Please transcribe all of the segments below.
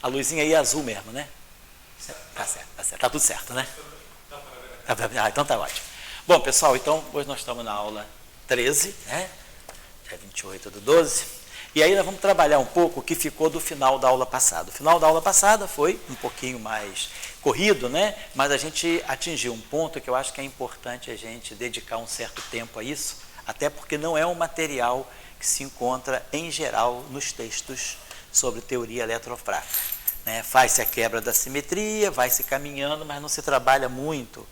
A luzinha aí é azul mesmo, né? Tá certo, tá certo. Tá tudo certo, né? Então tá ótimo. Bom, pessoal, então hoje nós estamos na aula 13, né? Dia 28/12. E aí nós vamos trabalhar um pouco o que ficou do final da aula passada. O final da aula passada foi um pouquinho mais corrido, né? Mas a gente atingiu um ponto que eu acho que é importante a gente dedicar um certo tempo a isso, até porque não é um material que se encontra em geral nos textos sobre teoria eletrofrágil, né? Faz-se a quebra da simetria, vai-se caminhando, mas não se trabalha muito,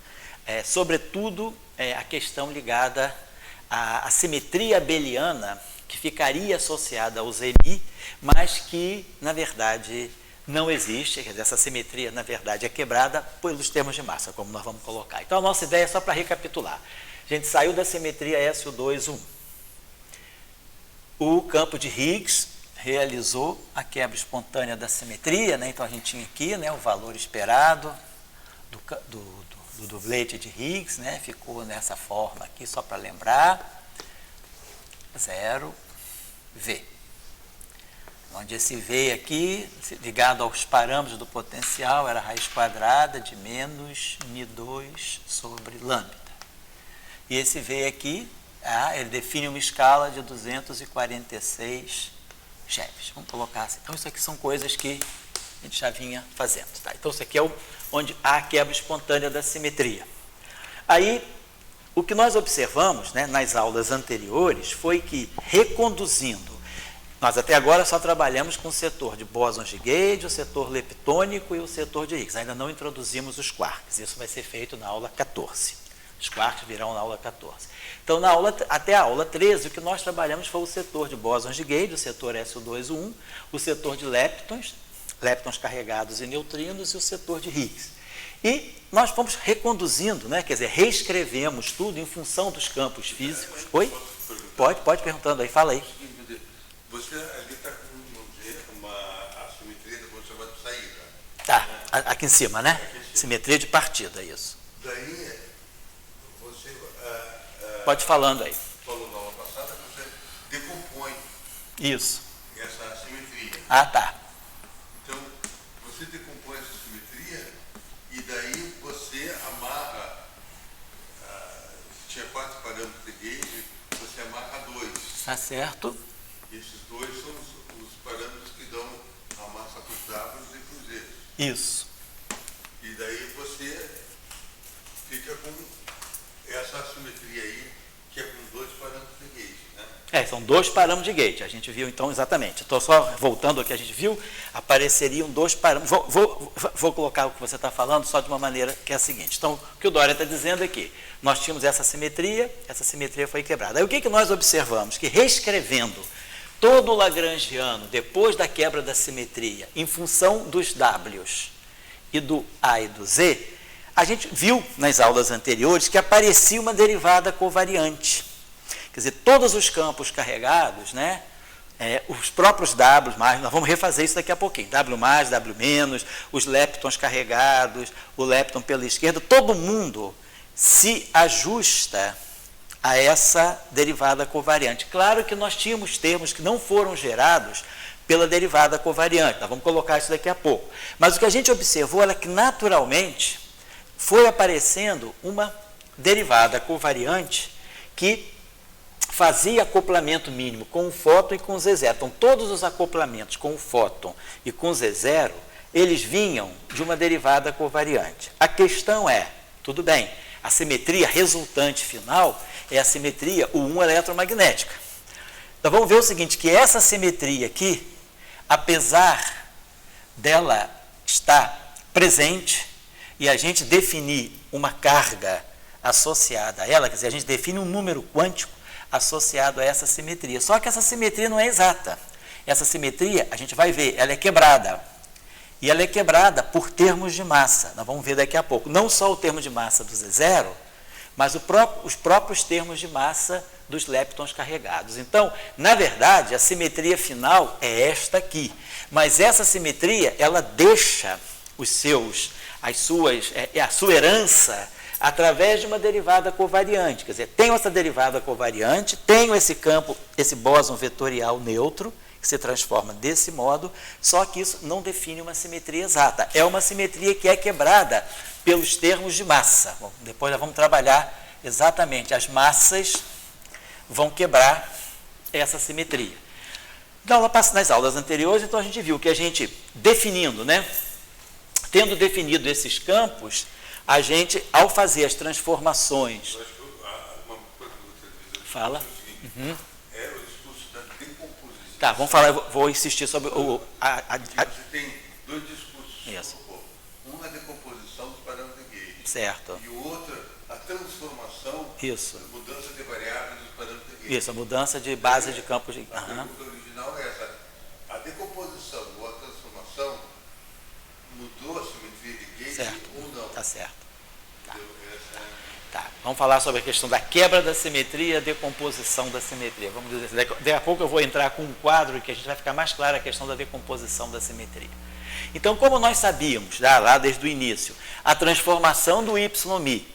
sobretudo a questão ligada à simetria abeliana, que ficaria associada ao Zemi, mas que, na verdade, não existe. Quer dizer, essa simetria, na verdade, é quebrada pelos termos de massa, como nós vamos colocar. Então, a nossa ideia é só para recapitular. A gente saiu da simetria SO2, 1. O campo de Higgs realizou a quebra espontânea da simetria, né? Então, a gente tinha aqui, né, o valor esperado do doblete de Higgs, né? Ficou nessa forma aqui, só para lembrar. 0V, onde esse V aqui, ligado aos parâmetros do potencial, era a raiz quadrada de menos μ2 sobre lambda. E esse V aqui, ele define uma escala de 246 GeVs. Vamos colocar assim. Então, isso aqui são coisas que a gente já vinha fazendo. Tá? Então, isso aqui é onde há a quebra espontânea da simetria. Aí, o que nós observamos, né, nas aulas anteriores foi que, reconduzindo, nós até agora só trabalhamos com o setor de bósons de Gauge, o setor leptônico e o setor de Higgs. Ainda não introduzimos os quarks. Isso vai ser feito na aula 14. Os quarks virão na aula 14. Então, até a aula 13, o que nós trabalhamos foi o setor de bósons de Gauge, o setor SO2, 1, o setor de leptons carregados e neutrinos e o setor de Higgs. E nós fomos reconduzindo, né? Quer dizer, reescrevemos tudo em função dos campos físicos. Oi? Pode perguntando aí, fala aí. Você ali está com uma assimetria da posição de saída. Tá, aqui em cima, né? Simetria de partida, isso. Daí, você... Pode falando aí. Falou na aula passada que você decompõe Isso. essa assimetria. Ah, tá. Então, você decompõe essa simetria e daí você amarra, tinha 4 parâmetros de Gauge, você amarra 2. Tá certo. E esses 2 são os parâmetros que dão a massa para os Ws e para os Zs. Isso. E daí você fica com essa assimetria aí, que é com 2 parâmetros de Gauge, né? São 2 parâmetros de Gauge. A gente viu, então, exatamente. Estou só voltando ao que a gente viu, apareceriam 2 parâmetros. Vou colocar o que você está falando só de uma maneira que é a seguinte. Então, o que o Dória está dizendo é que nós tínhamos essa simetria foi quebrada. Aí o que nós observamos? Que reescrevendo todo o lagrangiano, depois da quebra da simetria, em função dos Ws e do A e do Z, a gente viu nas aulas anteriores que aparecia uma derivada covariante. Quer dizer, todos os campos carregados, né, os próprios W+, nós vamos refazer isso daqui a pouquinho, W+, W-, os leptons carregados, o lepton pela esquerda, todo mundo se ajusta a essa derivada covariante. Claro que nós tínhamos termos que não foram gerados pela derivada covariante, nós vamos colocar isso daqui a pouco. Mas o que a gente observou era que, naturalmente, foi aparecendo uma derivada covariante que fazia acoplamento mínimo com o fóton e com o Z0. Então, todos os acoplamentos com o fóton e com o Z0, eles vinham de uma derivada covariante. A questão é, tudo bem, a simetria resultante final é a simetria U1 eletromagnética. Então, vamos ver o seguinte, que essa simetria aqui, apesar dela estar presente e a gente definir uma carga associada a ela, quer dizer, a gente define um número quântico associado a essa simetria. Só que essa simetria não é exata. Essa simetria, a gente vai ver, ela é quebrada. E ela é quebrada por termos de massa. Nós vamos ver daqui a pouco. Não só o termo de massa do Z0, mas os próprios termos de massa dos leptons carregados. Então, na verdade, a simetria final é esta aqui. Mas essa simetria, ela deixa a sua herança através de uma derivada covariante. Quer dizer, tenho essa derivada covariante, tenho esse campo, esse bóson vetorial neutro, que se transforma desse modo, só que isso não define uma simetria exata. É uma simetria que é quebrada pelos termos de massa. Bom, depois nós vamos trabalhar exatamente, as massas vão quebrar essa simetria. Nas aulas anteriores, então a gente viu que a gente definindo, né? Tendo definido esses campos, a gente, ao fazer as transformações... Eu acho que uma coisa que você diz... Fala. É o discurso da decomposição. Tá, vamos falar, eu vou insistir sobre o... Você tem dois discursos. Isso. Um na decomposição dos parâmetros de Gauge. Certo. E o outro, a transformação, Isso. a mudança de variáveis dos parâmetros de Gauge. Isso, a mudança de base de campos de... A pergunta original é essa. A decomposição ou a transformação mudou a simetria de Gauge Certo. ou não? Tá certo. Entendeu? Essa é... Tá, vamos falar sobre a questão da quebra da simetria, decomposição da simetria. Vamos dizer assim, daqui a pouco eu vou entrar com um quadro que a gente vai ficar mais clara a questão da decomposição da simetria. Então, como nós sabíamos, lá desde o início, a transformação do YMI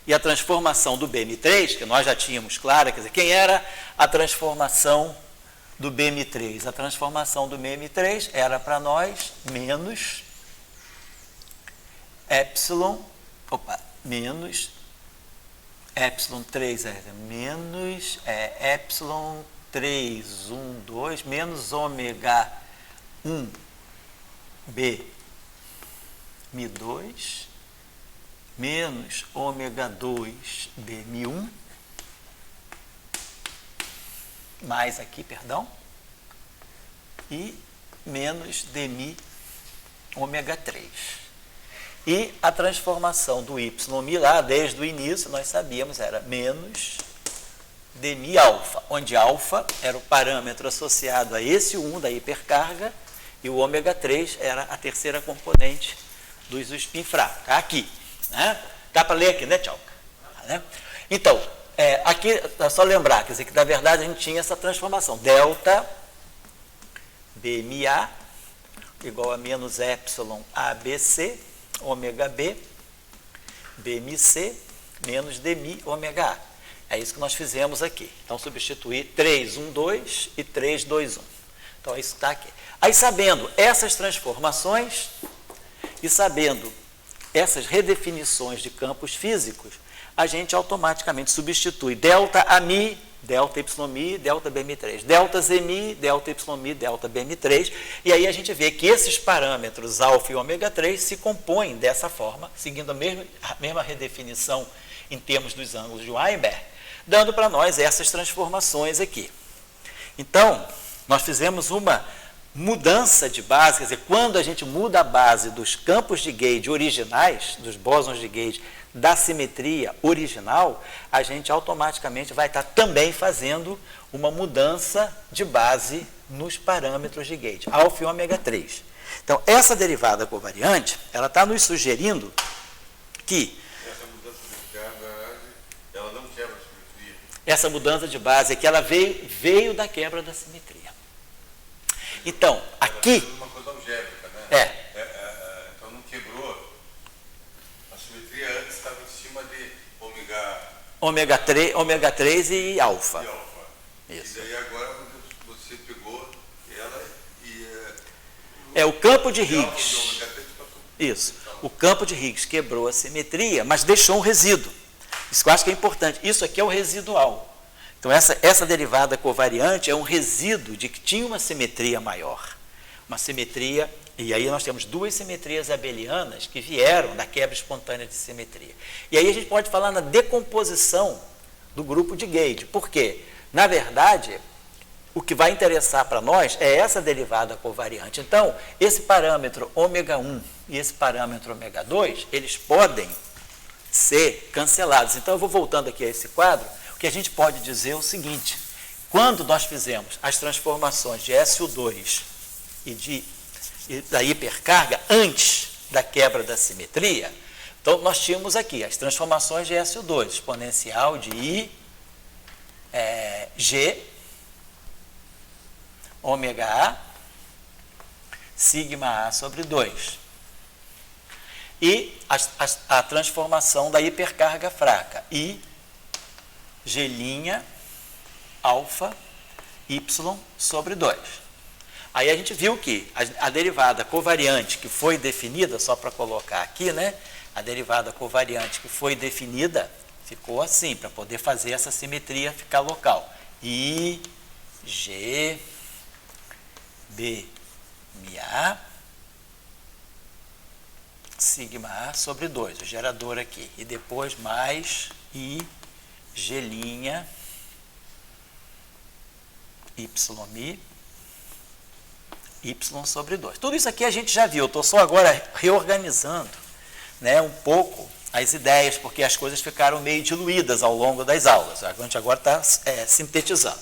e a transformação do BM3, que nós já tínhamos clara, quer dizer, quem era a transformação do BM3? A transformação do BM3 era para nós menos menos epsilon3 menos epsilon3, 1, 2, menos ômega 1 B Mi2 menos ômega 2 B Mi1 mais aqui, perdão, e menos Dmi ômega 3. E a transformação do YMI lá, desde o início, nós sabíamos, era menos Dmi alfa, onde alfa era o parâmetro associado a esse 1 da hipercarga e o ômega 3 era a terceira componente dos spin fracos. Está aqui. Né? Dá para ler aqui, né, Tchauca? Né? Então, aqui é só lembrar, quer dizer, que na verdade a gente tinha essa transformação. Delta BMA igual a menos epsilon ABC ômega B, BMC, menos Dmi, ômega A. É isso que nós fizemos aqui. Então, substituir 3, 1, 2 e 3, 2, 1. Então, isso está aqui. Aí, sabendo essas transformações e sabendo essas redefinições de campos físicos, a gente automaticamente substitui delta AMI, delta YMI, delta BM3, delta ZMI, delta YMI, delta BM3, e aí a gente vê que esses parâmetros alfa e ômega 3 se compõem dessa forma, seguindo a mesma redefinição em termos dos ângulos de Weinberg, dando para nós essas transformações aqui. Então, nós fizemos uma mudança de base, quer dizer, quando a gente muda a base dos campos de Gauge originais, dos bósons de Gauge, da simetria original, a gente automaticamente vai estar também fazendo uma mudança de base nos parâmetros de Gauge, alfa e ômega 3. Então, essa derivada covariante, ela está nos sugerindo que essa mudança de carga, ela não quebra a simetria. Essa mudança de base aqui, ela veio da quebra da simetria. Então, aqui... Uma coisa algébrica, né? Então não quebrou. A simetria antes estava em cima de ômega 3 e alfa. Isso. E daí agora você pegou ela e... o campo de Higgs. Isso. O campo de Higgs quebrou a simetria, mas deixou um resíduo. Isso que eu acho que é importante. Isso aqui é o residual. Então, essa derivada covariante é um resíduo de que tinha uma simetria maior. Uma simetria, e aí nós temos duas simetrias abelianas que vieram da quebra espontânea de simetria. E aí a gente pode falar na decomposição do grupo de Gauge. Por quê? Na verdade, o que vai interessar para nós é essa derivada covariante. Então, esse parâmetro ômega 1 e esse parâmetro ômega 2, eles podem ser cancelados. Então, eu vou voltando aqui a esse quadro. O que a gente pode dizer é o seguinte: quando nós fizemos as transformações de SO2 e da hipercarga antes da quebra da simetria, então nós tínhamos aqui as transformações de SO2, exponencial de I, G, ômega A, sigma A sobre 2. E a transformação da hipercarga fraca, I, G' alfa, Y sobre 2. Aí a gente viu que a derivada covariante que foi definida, só para colocar aqui, né? A derivada covariante que foi definida ficou assim, para poder fazer essa simetria ficar local. I, G, B, MA, sigma A sobre 2, o gerador aqui. E depois mais I, G', YI, Y sobre 2. Tudo isso aqui a gente já viu, eu estou só agora reorganizando, né, um pouco as ideias, porque as coisas ficaram meio diluídas ao longo das aulas. A gente agora está sintetizando.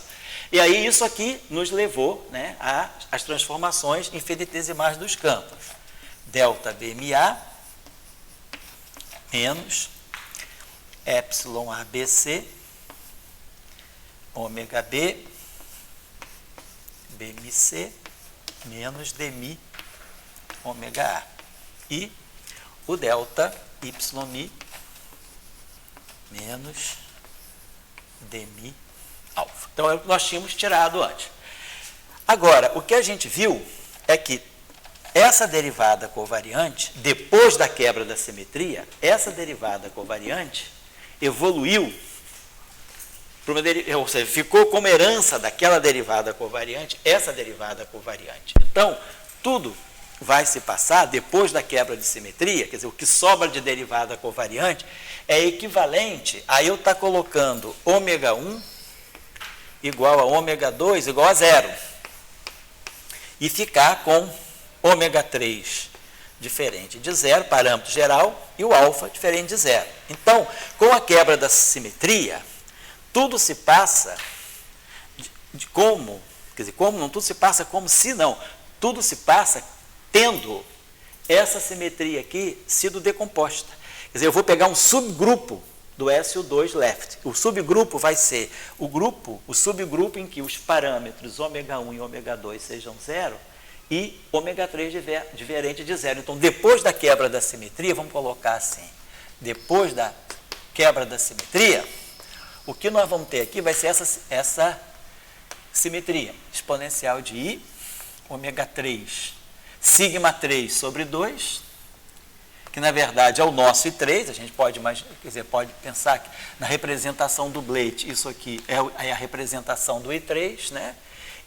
E aí isso aqui nos levou, né, às transformações infinitesimais dos campos. Delta BMA menos epsilon ABC, ômega B, BMC, menos DMI, ômega A. E o delta YI menos DMI alfa. Então, é o que nós tínhamos tirado antes. Agora, o que a gente viu é que essa derivada covariante, depois da quebra da simetria, essa derivada covariante evoluiu, ou seja, ficou como herança daquela derivada covariante, essa derivada covariante. Então, tudo vai se passar depois da quebra de simetria, quer dizer, o que sobra de derivada covariante é equivalente a eu estar colocando ômega 1 igual a ômega 2 igual a 0 e ficar com ômega 3 diferente de 0, parâmetro geral, e o alfa diferente de 0. Então, com a quebra da simetria, tudo se passa como, quer dizer, como não, tudo se passa como se não, tudo se passa tendo essa simetria aqui sido decomposta. Quer dizer, eu vou pegar um subgrupo do SO2 left. O subgrupo vai ser o subgrupo em que os parâmetros ômega 1 e ômega 2 sejam 0 e ômega 3 diferente de 0. Então, depois da quebra da simetria, vamos colocar assim, depois da quebra da simetria, o que nós vamos ter aqui vai ser essa simetria exponencial de I, ômega 3, sigma 3 sobre 2, que na verdade é o nosso I3, a gente pode imaginar, quer dizer, pode pensar que na representação do Bleit, isso aqui é a representação do I3, né?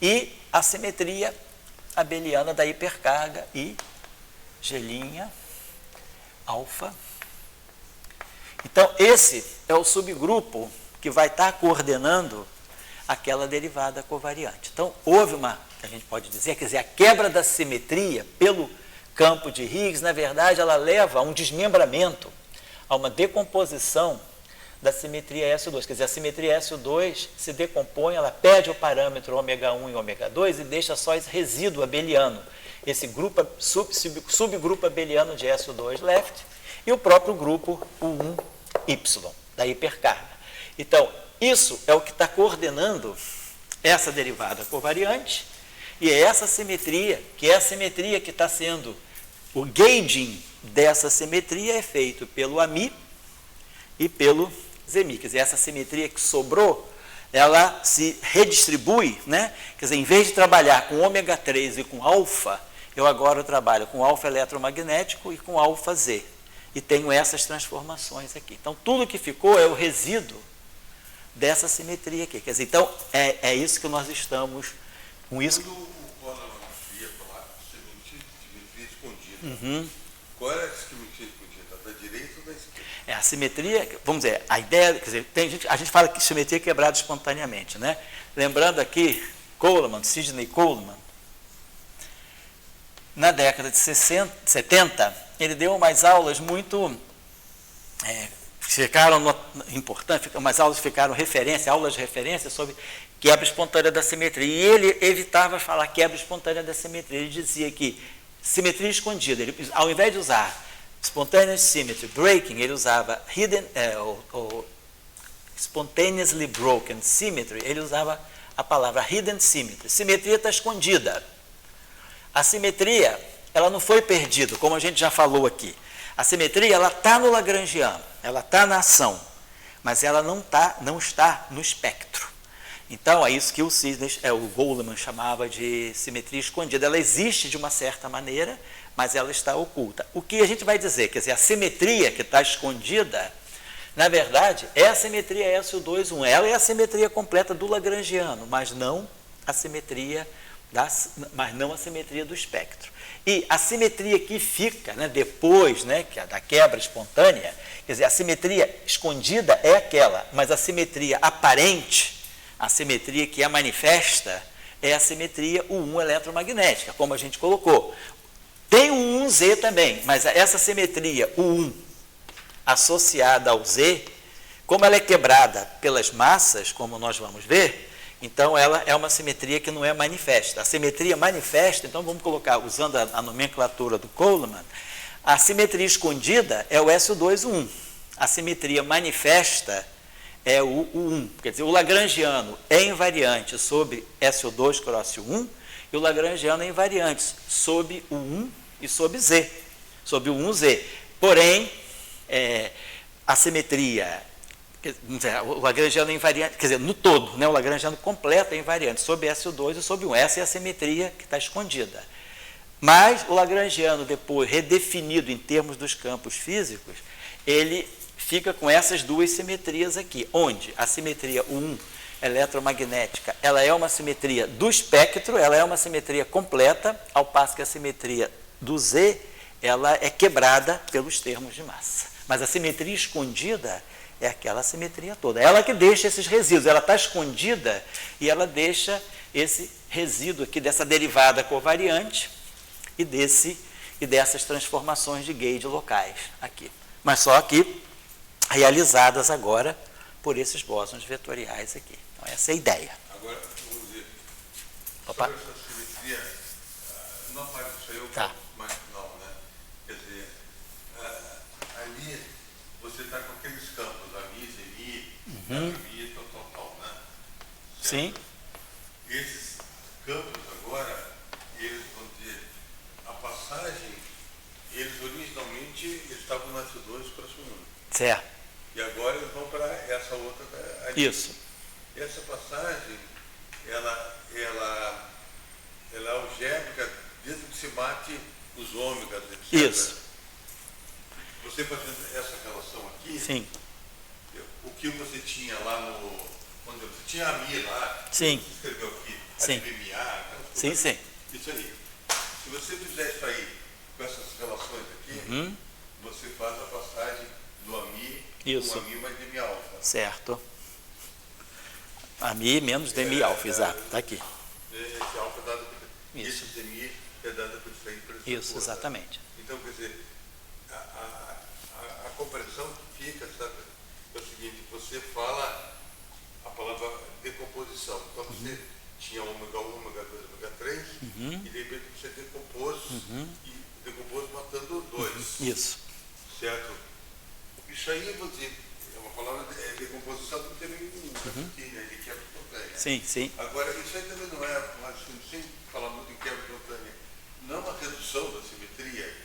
E a simetria abeliana da hipercarga I, G', alfa. Então, esse é o subgrupo que vai estar coordenando aquela derivada covariante. Então, houve uma, que a gente pode dizer, quer dizer, a quebra da simetria pelo campo de Higgs, na verdade, ela leva a um desmembramento, a uma decomposição da simetria SO2. Quer dizer, a simetria SO2 se decompõe, ela perde o parâmetro ômega 1 e ômega 2 e deixa só esse resíduo abeliano, esse grupo, subgrupo abeliano de SO2 left e o próprio grupo U1Y, da hipercarga. Então, isso é o que está coordenando essa derivada covariante, e é essa simetria, que é a simetria que está sendo, o gauging dessa simetria é feito pelo AMI e pelo ZMI. Quer dizer, essa simetria que sobrou, ela se redistribui, né? Quer dizer, em vez de trabalhar com ômega 3 e com alfa, eu agora trabalho com alfa eletromagnético e com alfa Z. E tenho essas transformações aqui. Então, tudo que ficou é o resíduo dessa simetria aqui. Quer dizer, então, é isso que nós estamos com isso. Quando o Coleman ia falar simetria escondida, qual era a simetria escondida? Da direita ou da esquerda? A simetria, vamos dizer, a ideia, quer dizer, a gente fala que simetria é quebrada espontaneamente, né? Lembrando aqui, Coleman, Sidney Coleman, na década de 70, ele deu umas aulas muito ficaram importantes, umas aulas que ficaram aulas de referência sobre quebra espontânea da simetria. E ele evitava falar quebra espontânea da simetria. Ele dizia que simetria escondida, ele, ao invés de usar spontaneous symmetry breaking, ele usava hidden, ou spontaneously broken symmetry, ele usava a palavra hidden symmetry. Simetria está escondida. A simetria, ela não foi perdida, como a gente já falou aqui. A simetria, ela está no Lagrangiano, ela está na ação, mas ela não está no espectro. Então, é isso que o Goleman chamava de simetria escondida. Ela existe de uma certa maneira, mas ela está oculta. O que a gente vai dizer? Quer dizer, a simetria que está escondida, na verdade, é a simetria SO2, 1. Ela é a simetria completa do lagrangiano, mas não a simetria do espectro. E a simetria que fica, né, depois, né, da quebra espontânea, quer dizer, a simetria escondida é aquela, mas a simetria aparente, a simetria que a manifesta, é a simetria U1 eletromagnética, como a gente colocou. Tem o U1Z também, mas essa simetria U1 associada ao Z, como ela é quebrada pelas massas, como nós vamos ver, então ela é uma simetria que não é manifesta. A simetria manifesta, então vamos colocar, usando a nomenclatura do Coleman, a simetria escondida é o SO2-1. A simetria manifesta é o U1. Quer dizer, o lagrangiano é invariante sobre SO2 cross 1 e o lagrangiano é invariante sobre o 1 e sobre Z, sobre o 1Z. Porém, a simetria, o lagrangiano é invariante, quer dizer, no todo, né, o lagrangiano completo é invariante sobre SO2 e sobre 1. Essa é a simetria que está escondida. Mas o lagrangiano, depois redefinido em termos dos campos físicos, ele fica com essas duas simetrias aqui, onde a simetria U1 eletromagnética, ela é uma simetria do espectro, ela é uma simetria completa, ao passo que a simetria do Z, ela é quebrada pelos termos de massa. Mas a simetria escondida é aquela simetria toda. Ela que deixa esses resíduos, ela está escondida e ela deixa esse resíduo aqui dessa derivada covariante e dessas transformações de gauge locais aqui. Mas só aqui realizadas agora por esses bósons vetoriais aqui. Então, essa é a ideia. Agora, vamos dizer, Opa. sobre essa simetria, não faz isso aí, Tá. mas não, né? Quer dizer, ali você está com aqueles campos, AMI, ZMI, FMI, tal, né? Certo? Sim. Esses campos agora, eles vão dizer, a passagem, eles originalmente eles estavam no S2 próximo 1. Certo. E agora eles vão para essa outra ali. Isso. Essa passagem, ela é algébrica desde que se mate os ômegas, etc. Isso. Você fazendo essa relação aqui, Sim. o que você tinha lá quando você tinha a Mi lá, Sim. você escreveu aqui, Sim. FMA, Sim, sim. isso aí. Se você fizer isso aí, com essas relações aqui, você faz a passagem do AMI Isso. com AMI mais DMI alfa. Certo. AMI menos DMI alfa, exato. Está aqui. Esse alfa é dado por Isso. esse DMI é dado por isso aí. Por essa Isso, força. exatamente. Então, quer dizer, a compreensão que fica, sabe, é o seguinte, você fala a palavra decomposição. Então, você tinha ômega 1, ômega 2, ômega 3, e de repente você decompôs, e decompôs matando 2. Isso. Certo? Isso aí, vou dizer, é uma palavra de decomposição que também de quebra espontânea. Sim, sim. Agora, isso aí também não é, mas sem falar muito em quebra espontânea, não é uma redução da simetria.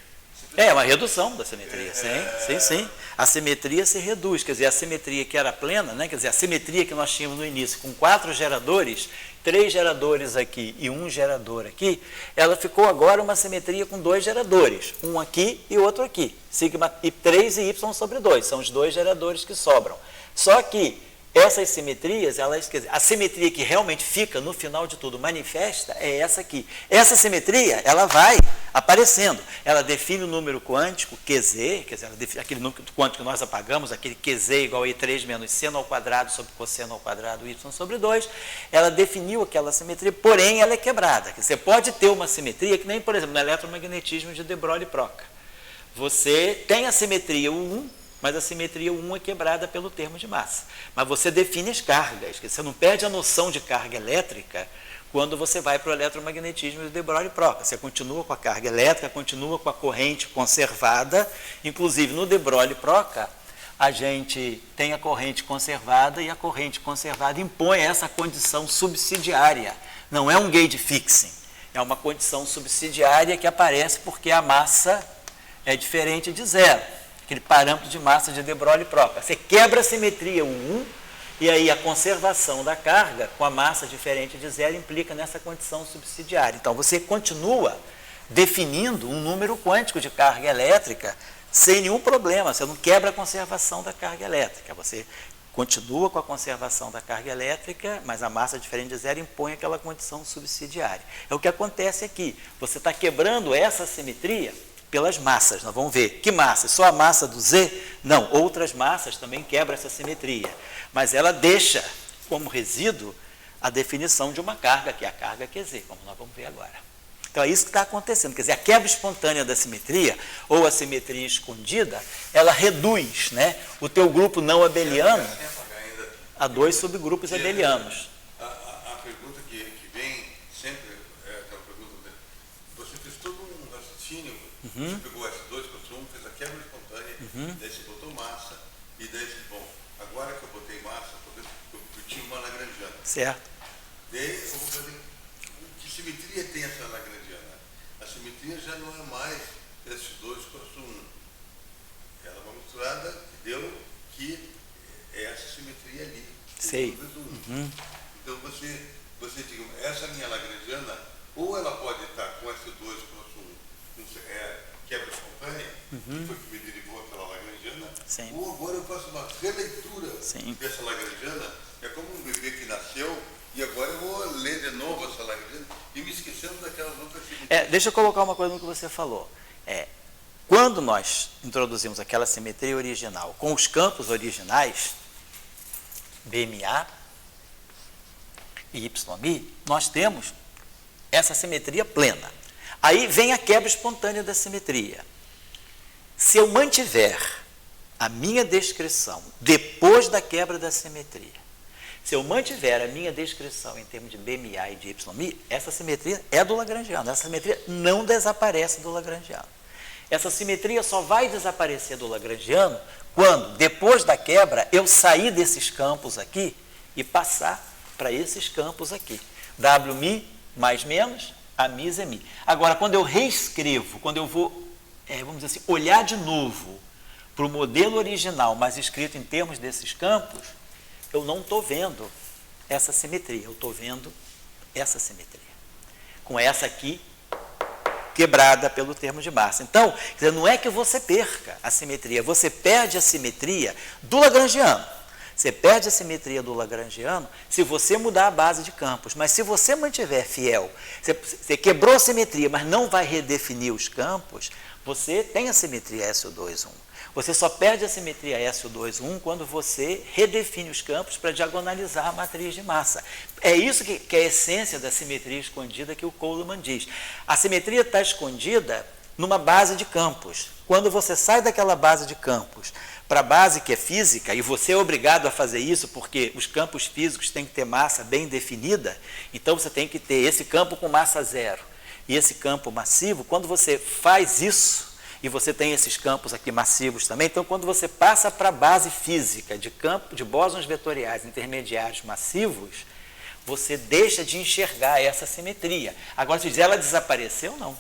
É uma redução da simetria, sim. A simetria se reduz, quer dizer, a simetria que era plena, né? Quer dizer, a simetria que nós tínhamos no início, com 4 geradores, 3 geradores aqui e 1 gerador aqui, ela ficou agora uma simetria com 2 geradores, um aqui e outro aqui, sigma e 3 e y sobre 2, são os 2 geradores que sobram. Só que essas simetrias, quer dizer, a simetria que realmente fica no final de tudo manifesta é essa aqui. Essa simetria, ela vai aparecendo. Ela define o número quântico QZ, quer dizer, ela define aquele número quântico que nós apagamos, aquele QZ igual a I3 menos seno ao quadrado sobre cosseno ao quadrado y sobre 2. Ela definiu aquela simetria, porém ela é quebrada. Você pode ter uma simetria que nem, por exemplo, no eletromagnetismo de de Broglie-Proca. Você tem a simetria U1, mas a simetria 1 é quebrada pelo termo de massa. Mas você define as cargas, que você não perde a noção de carga elétrica quando você vai para o eletromagnetismo de de Broglie-Proca. Você continua com a carga elétrica, continua com a corrente conservada, inclusive no de Broglie-Proca, a gente tem a corrente conservada e a corrente conservada impõe essa condição subsidiária. Não é um gauge fixing, é uma condição subsidiária que aparece porque a massa é diferente de zero. Aquele parâmetro de massa de de Broglie-Proca. Você quebra a simetria U1 E aí a conservação da carga com a massa diferente de zero implica nessa condição subsidiária. Então você continua definindo um número quântico de carga elétrica sem nenhum problema, você não quebra a conservação da carga elétrica, você continua com a conservação da carga elétrica, mas a massa diferente de zero impõe aquela condição subsidiária. É o que acontece aqui, você está quebrando essa simetria pelas massas. Nós vamos ver, que massa? Só a massa do Z? Não, outras massas também quebram essa simetria, mas ela deixa como resíduo a definição de uma carga, que é a carga QZ, como nós vamos ver agora. Então é isso que está acontecendo, quer dizer, a quebra espontânea da simetria, ou a simetria escondida, ela reduz, né, o teu grupo não abeliano a dois subgrupos abelianos. A pergunta que vem sempre é aquela pergunta, você fez todo um raciocínio, você pegou S2 com S1, fez a quebra espontânea, daí você botou massa, e daí você, bom, agora que eu botei massa, eu tinha uma lagrangiana. Certo. Daí eu vou fazer, que simetria tem essa lagrangiana? A simetria já não é mais S2 com S1. Ela é uma misturada que deu que é essa simetria ali. Sei. Então você diga, essa linha lagrangiana, ou ela pode estar com S2 com S1, quebra espontânea, que foi que me derivou aquela lagrangiana, Sim. ou agora eu faço uma releitura Sim. dessa lagrangiana, é como um bebê que nasceu, e agora eu vou ler de novo essa lagrangiana, e me esquecendo daquelas outras simetrias. Deixa eu colocar uma coisa no que você falou. Quando nós introduzimos aquela simetria original com os campos originais, BMA e YI, nós temos essa simetria plena. Aí vem a quebra espontânea da simetria. Se eu mantiver a minha descrição depois da quebra da simetria, se eu mantiver a minha descrição em termos de BMA e de YI, essa simetria é do lagrangiano, essa simetria não desaparece do lagrangiano. Essa simetria só vai desaparecer do lagrangiano quando, depois da quebra, eu sair desses campos aqui e passar para esses campos aqui. WMI mais menos, AMI, ZMI. Agora, quando eu reescrevo, quando eu vou, vamos dizer assim, olhar de novo para o modelo original, mas escrito em termos desses campos, eu não estou vendo essa simetria, eu estou vendo essa simetria. Com essa aqui, quebrada pelo termo de massa. Então, quer dizer, não é que você perca a simetria, você perde a simetria do lagrangiano. Você perde a simetria do lagrangiano se você mudar a base de campos. Mas se você mantiver fiel, você quebrou a simetria, mas não vai redefinir os campos, você tem a simetria SO2,1. Você só perde a simetria SO2,1 quando você redefine os campos para diagonalizar a matriz de massa. É isso que é a essência da simetria escondida que o Coleman diz. A simetria está escondida numa base de campos. Quando você sai daquela base de campos para a base que é física, e você é obrigado a fazer isso porque os campos físicos têm que ter massa bem definida, então você tem que ter esse campo com massa zero e esse campo massivo. Quando você faz isso, e você tem esses campos aqui massivos também, então quando você passa para a base física de campo de bósons vetoriais intermediários massivos, você deixa de enxergar essa simetria. Agora, se diz, ela desapareceu, não.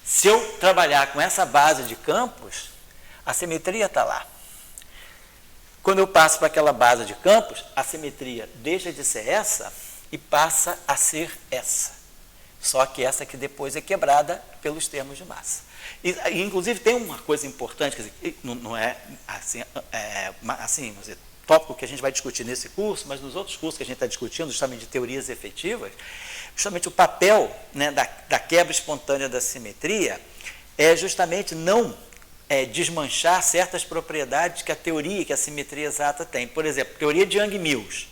Se eu trabalhar com essa base de campos, a simetria está lá. Quando eu passo para aquela base de campos, a simetria deixa de ser essa e passa a ser essa. Só que essa que depois é quebrada pelos termos de massa. E, inclusive, tem uma coisa importante, quer dizer, não é assim, vamos dizer, tópico que a gente vai discutir nesse curso, mas nos outros cursos que a gente está discutindo, justamente de teorias efetivas, justamente o papel, né, da quebra espontânea da simetria é justamente não desmanchar certas propriedades que a teoria, que a simetria exata tem. Por exemplo, a teoria de Young-Mills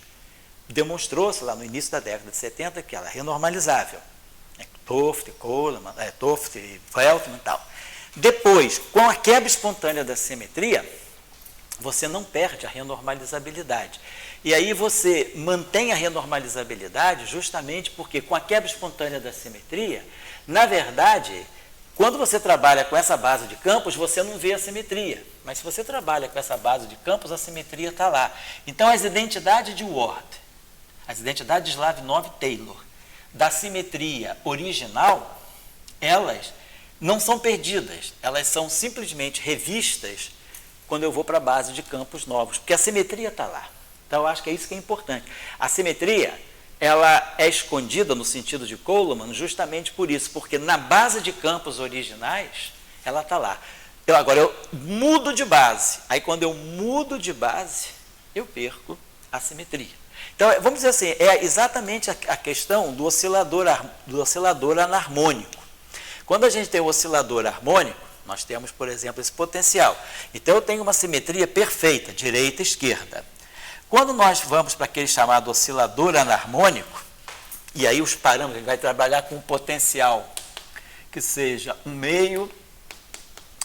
demonstrou-se lá no início da década de 70 que ela é renormalizável. Toft, Coleman, Toft, Veltman e tal. Depois, com a quebra espontânea da simetria, você não perde a renormalizabilidade. E aí você mantém a renormalizabilidade justamente porque com a quebra espontânea da simetria, na verdade, quando você trabalha com essa base de campos, você não vê a simetria. Mas se você trabalha com essa base de campos, a simetria está lá. Então, as identidades de Ward, as identidades de Slavnov e Taylor, da simetria original, elas não são perdidas, elas são simplesmente revistas quando eu vou para a base de campos novos, porque a simetria está lá. Então, eu acho que é isso que é importante. A simetria, ela é escondida no sentido de Coleman justamente por isso, porque na base de campos originais, ela está lá. Agora, eu mudo de base. Aí, quando eu mudo de base, eu perco a simetria. Então, vamos dizer assim, é exatamente a questão do oscilador anarmônico. Quando a gente tem o oscilador harmônico, nós temos, por exemplo, esse potencial. Então, eu tenho uma simetria perfeita, direita e esquerda. Quando nós vamos para aquele chamado oscilador anarmônico, e aí os parâmetros, a gente vai trabalhar com um potencial que seja 1/2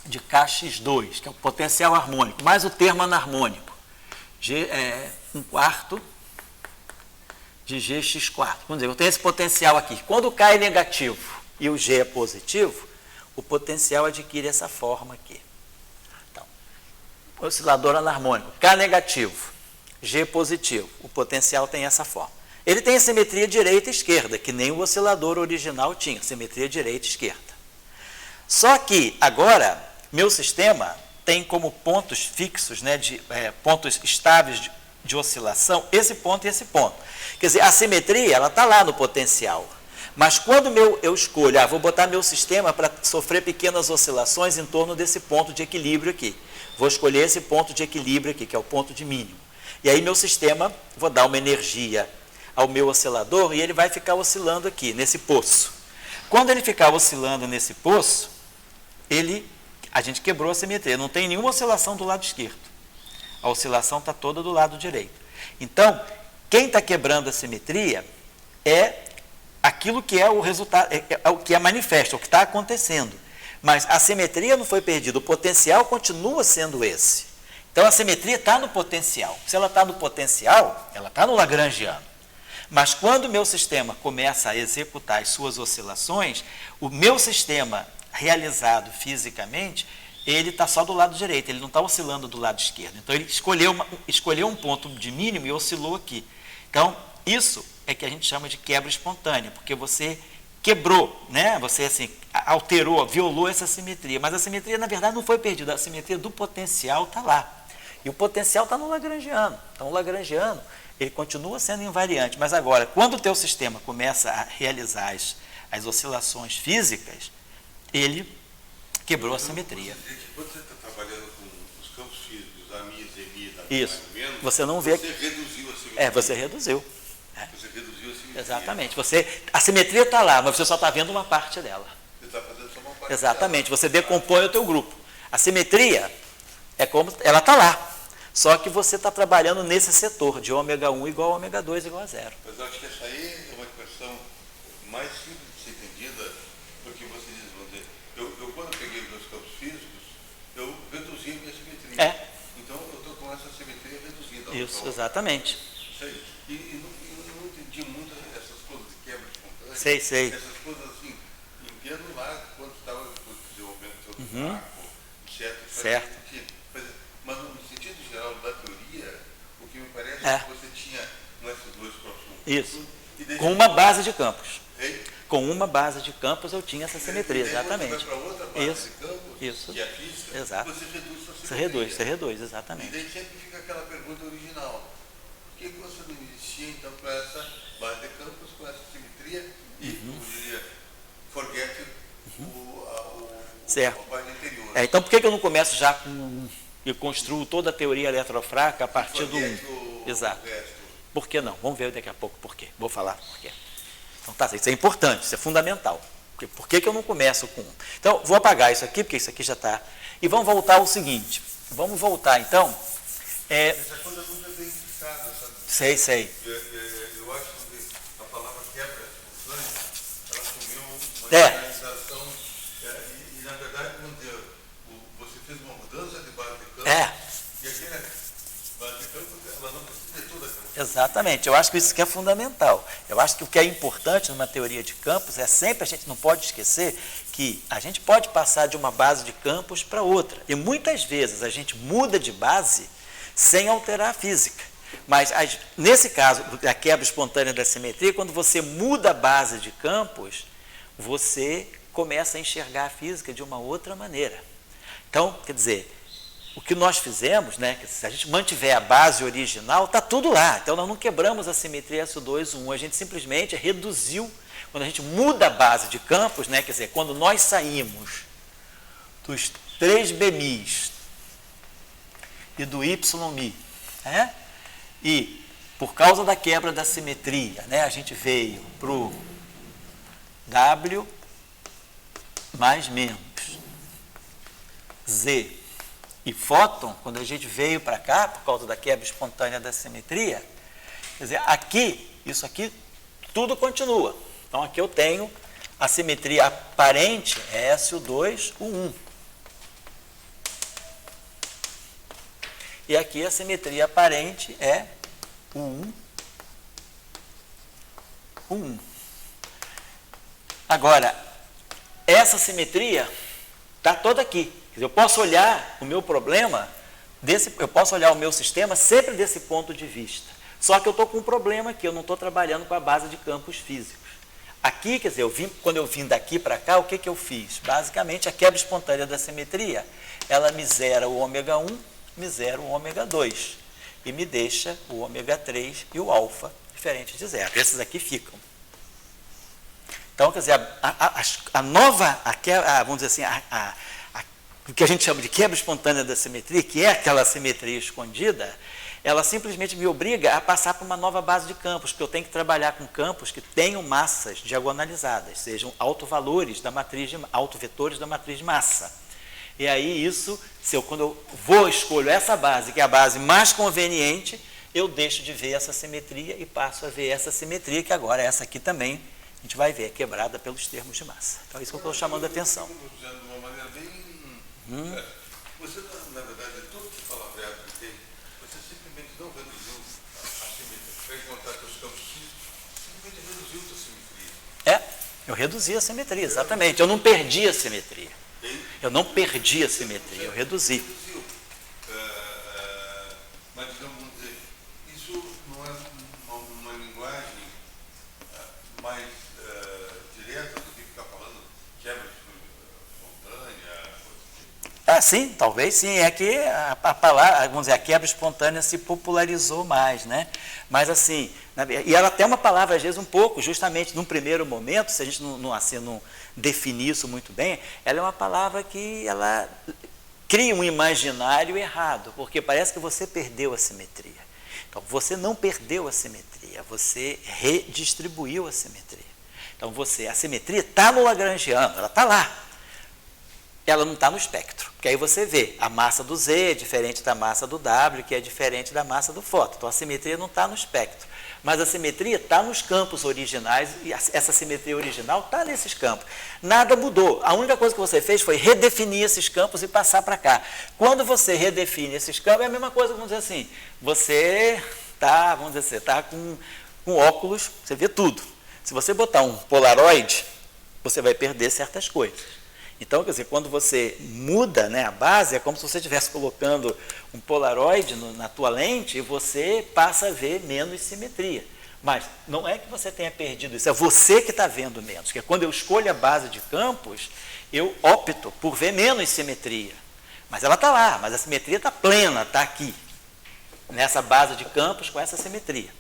de Kx2, que é o potencial harmônico, mais o termo anarmônico, 1/4 de Gx4. Vamos dizer, eu tenho esse potencial aqui. Quando o K é negativo e o G é positivo, o potencial adquire essa forma aqui. Então, oscilador anarmônico, K negativo, G positivo, o potencial tem essa forma. Ele tem a simetria direita e esquerda, que nem o oscilador original tinha, simetria direita e esquerda. Só que, agora, meu sistema tem como pontos fixos, né, pontos estáveis de oscilação, esse ponto e esse ponto. Quer dizer, a simetria, ela está lá no potencial. Mas quando eu escolho, vou botar meu sistema para sofrer pequenas oscilações em torno desse ponto de equilíbrio aqui. Vou escolher esse ponto de equilíbrio aqui, que é o ponto de mínimo. E aí meu sistema, vou dar uma energia ao meu oscilador e ele vai ficar oscilando aqui, nesse poço. Quando ele ficar oscilando nesse poço, a gente quebrou a simetria, não tem nenhuma oscilação do lado esquerdo. A oscilação está toda do lado direito. Então, quem está quebrando a simetria é aquilo que é o resultado, é o que é manifesto, é o que está acontecendo. Mas a simetria não foi perdida, o potencial continua sendo esse. Então, a simetria está no potencial. Se ela está no potencial, ela está no lagrangiano. Mas quando o meu sistema começa a executar as suas oscilações, o meu sistema realizado fisicamente, ele está só do lado direito, ele não está oscilando do lado esquerdo. Então, ele escolheu um ponto de mínimo e oscilou aqui. Então, isso é que a gente chama de quebra espontânea, porque você quebrou, né? Você assim, alterou, violou essa simetria. Mas a simetria, na verdade, não foi perdida. A simetria do potencial está lá. E o potencial está no lagrangiano. Então, o lagrangiano, ele continua sendo invariante. Mas agora, quando o teu sistema começa a realizar as oscilações físicas, ele quebrou a simetria. Quando você está trabalhando com os campos físicos, a mi, zemi, isso. Mais ou menos, você não vê. Você reduziu a simetria. Você reduziu. Você reduziu a simetria. Exatamente. A simetria está lá, mas você só está vendo uma parte dela. Você está fazendo só uma parte Exatamente. dela. Você decompõe o teu grupo. A simetria é como ela está lá. Só que você está trabalhando nesse setor de ômega 1 igual a ômega 2 igual a 0. Mas eu acho que essa aí é uma equação mais simples de ser entendida, porque você diz, vamos dizer, eu quando peguei meus campos físicos, eu reduzi a minha simetria. Então eu estou com essa simetria reduzida. Isso, exatamente. Sei. E não entendi muito essas coisas de quebra espontânea. Sei. Essas coisas assim, entendo lá quando estava desenvolvendo todo o arco, certo. Mas no sentido geral da teoria, o que me parece é que você tinha um S2 próximo. Isso. Com uma base de campos. Ei? Com uma base de campos eu tinha essa simetria, exatamente. Você vai para outra base de campos, que é a física, exato. Você reduz sua simetria. Você reduz, exatamente. E daí sempre fica aquela pergunta original. Por que você não inicia, então, para essa base de campos com essa simetria e, como diria, forget a base anterior? Então, por que eu não começo já com... e construo toda a teoria eletrofraca a partir do 1? Exato. Por que não? Vamos ver daqui a pouco por quê. Vou falar por quê. Então, tá, isso é importante, isso é fundamental. Por que eu não começo com 1? Então, vou apagar isso aqui, porque isso aqui já está. E vamos voltar ao seguinte. Vamos voltar, então. Essa coisa não é bem explicada, sabe? Sei. Eu acho que a palavra quebra espontânea, ela assumiu uma organização, e na verdade, vamos dizer, você fez uma mudança de base de campo, e aquela base de campo, ela não precisa de toda aquela. Exatamente, eu acho que isso que é fundamental. Eu acho que o que é importante numa teoria de campos é sempre, a gente não pode esquecer que a gente pode passar de uma base de campos para outra. E muitas vezes a gente muda de base sem alterar a física. Mas nesse caso, a quebra espontânea da simetria, quando você muda a base de campos, você começa a enxergar a física de uma outra maneira. Então, quer dizer, o que nós fizemos, né, que se a gente mantiver a base original, está tudo lá. Então, nós não quebramos a simetria SO2, a gente simplesmente reduziu. Quando a gente muda a base de campos, né, quer dizer, quando nós saímos dos 3Bmis e do YMi, né, e por causa da quebra da simetria, né, a gente veio para o W mais menos Z e fóton, quando a gente veio para cá, por causa da quebra espontânea da simetria, quer dizer, aqui, isso aqui, tudo continua. Então, aqui eu tenho a simetria aparente, é SO2, o 1. E aqui a simetria aparente é o 1, o 1. Agora, essa simetria está toda aqui. Quer dizer, eu posso olhar o meu problema, eu posso olhar o meu sistema sempre desse ponto de vista. Só que eu estou com um problema aqui, eu não estou trabalhando com a base de campos físicos. Aqui, quer dizer, quando eu vim daqui para cá, o que eu fiz? Basicamente, a quebra espontânea da simetria, ela me zera o ômega 1, me zera o ômega 2 e me deixa o ômega 3 e o alfa diferente de zero. Esses aqui ficam. Então, quer dizer, a nova, vamos dizer assim, o que a gente chama de quebra espontânea da simetria, que é aquela simetria escondida, ela simplesmente me obriga a passar por uma nova base de campos, porque eu tenho que trabalhar com campos que tenham massas diagonalizadas, sejam autovetores da matriz de massa. E aí isso, quando eu escolho essa base, que é a base mais conveniente, eu deixo de ver essa simetria e passo a ver essa simetria, que agora essa aqui também, a gente vai ver, é quebrada pelos termos de massa. Então é isso que eu estou chamando a atenção. De uma maneira bem... Você, na verdade, tudo que fala verbo que tem, você simplesmente não reduziu a simetria. Para encontrar que os campos físicos, simplesmente reduziu a simetria. Eu reduzi a simetria, exatamente. Eu não perdi a simetria. Eu não perdi a simetria, eu reduzi. Mas, vamos dizer, isso não é uma linguagem mais direta do que ficar falando quebra espontânea? Sim, talvez sim. É que a palavra, vamos dizer, a quebra espontânea se popularizou mais, né? Mas assim, e ela tem uma palavra, às vezes, um pouco, justamente num primeiro momento, se a gente não definir isso muito bem, ela é uma palavra que ela cria um imaginário errado, porque parece que você perdeu a simetria. Então, você não perdeu a simetria, você redistribuiu a simetria. Então, a simetria está no lagrangiano, ela está lá. Ela não está no espectro, porque aí você vê a massa do Z é diferente da massa do W, que é diferente da massa do fóton. Então, a simetria não está no espectro, mas a simetria está nos campos originais, e essa simetria original está nesses campos. Nada mudou, a única coisa que você fez foi redefinir esses campos e passar para cá. Quando você redefine esses campos, é a mesma coisa, vamos dizer assim, você está, vamos dizer assim, está com óculos, você vê tudo. Se você botar um polaroid, você vai perder certas coisas. Então, quer dizer, quando você muda, né, a base, é como se você estivesse colocando um polaroid na tua lente e você passa a ver menos simetria. Mas não é que você tenha perdido isso, é você que está vendo menos. Porque quando eu escolho a base de campos, eu opto por ver menos simetria. Mas ela está lá, mas a simetria está plena, está aqui, nessa base de campos com essa simetria.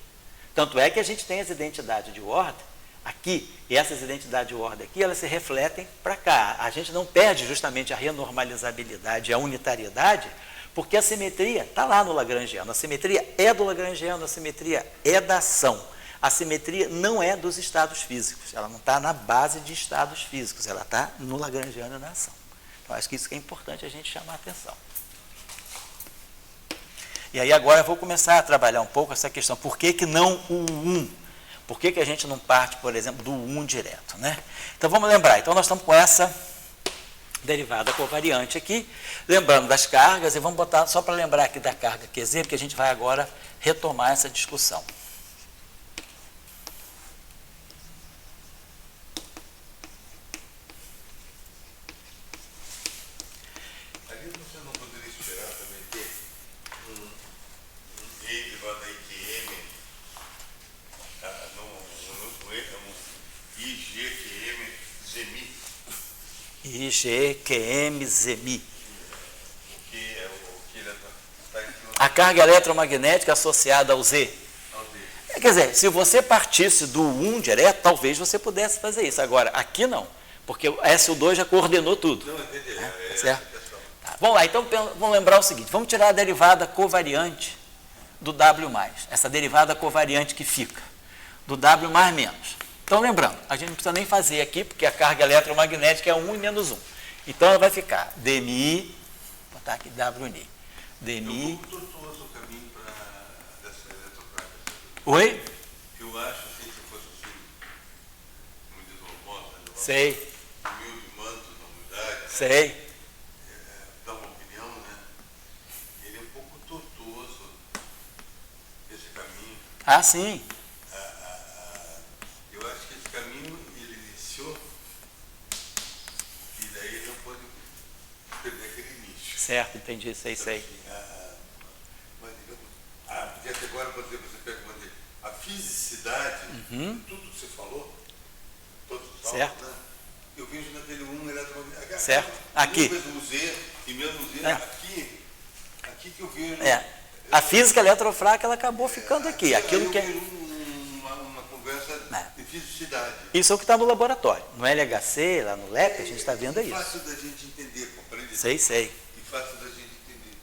Tanto é que a gente tem as identidades de ordem aqui, e essas identidades de ordem aqui, elas se refletem para cá. A gente não perde justamente a renormalizabilidade, a unitariedade, porque a simetria está lá no lagrangiano. A simetria é do lagrangiano, a simetria é da ação. A simetria não é dos estados físicos, ela não está na base de estados físicos, ela está no lagrangiano e na ação. Então, acho que isso que é importante a gente chamar a atenção. E aí agora eu vou começar a trabalhar um pouco essa questão, por que não o 1? Por que a gente não parte, por exemplo, do 1 direto, né? Então, vamos lembrar. Então, nós estamos com essa derivada covariante aqui, lembrando das cargas, e vamos botar só para lembrar aqui da carga QZ, porque a gente vai agora retomar essa discussão. Ali você não poderia esperar também ter um E derivado da IQM, IGQM ZMI. IGQM ZMI. O que a carga eletromagnética associada ao Z. Quer dizer, se você partisse do 1 direto, talvez você pudesse fazer isso. Agora, aqui não, porque o SO2 já coordenou tudo. Não, entendi. Certo? Tá, vamos lá, então vamos lembrar o seguinte, vamos tirar a derivada covariante do W+, essa derivada covariante que fica, do W mais menos. Então, lembrando, a gente não precisa nem fazer aqui, porque a carga eletromagnética é 1 e menos 1. Então, ela vai ficar dmi, vou botar aqui WNI, dmi... É um pouco tortuoso o caminho dessa eletrofraca. Oi? Eu acho, assim, se fosse assim, como diz o Almoço, Sei. humilde manto da humildade, Sei. dá uma opinião, né? Ele é um pouco tortuoso, esse caminho. Ah, sim. Eu acho que esse caminho ele iniciou e daí ele não pode perder aquele início. Certo, entendi, sei. Mas digamos, porque até agora, por exemplo, você pega a fisicidade, tudo que você falou, todos os saltos, Certo. né? Eu vejo naquele 1 eletromagnético. Certo. Aqui. O Z e menos Z, aqui que eu vejo. A física eletrofraca, ela acabou ficando aqui. Aquilo que eu vejo uma conversa de fisicidade. Isso é o que está no laboratório. No LHC, lá no LEP, a gente está vendo isso. Fácil da gente entender, compreende? Sei. E fácil da gente entender.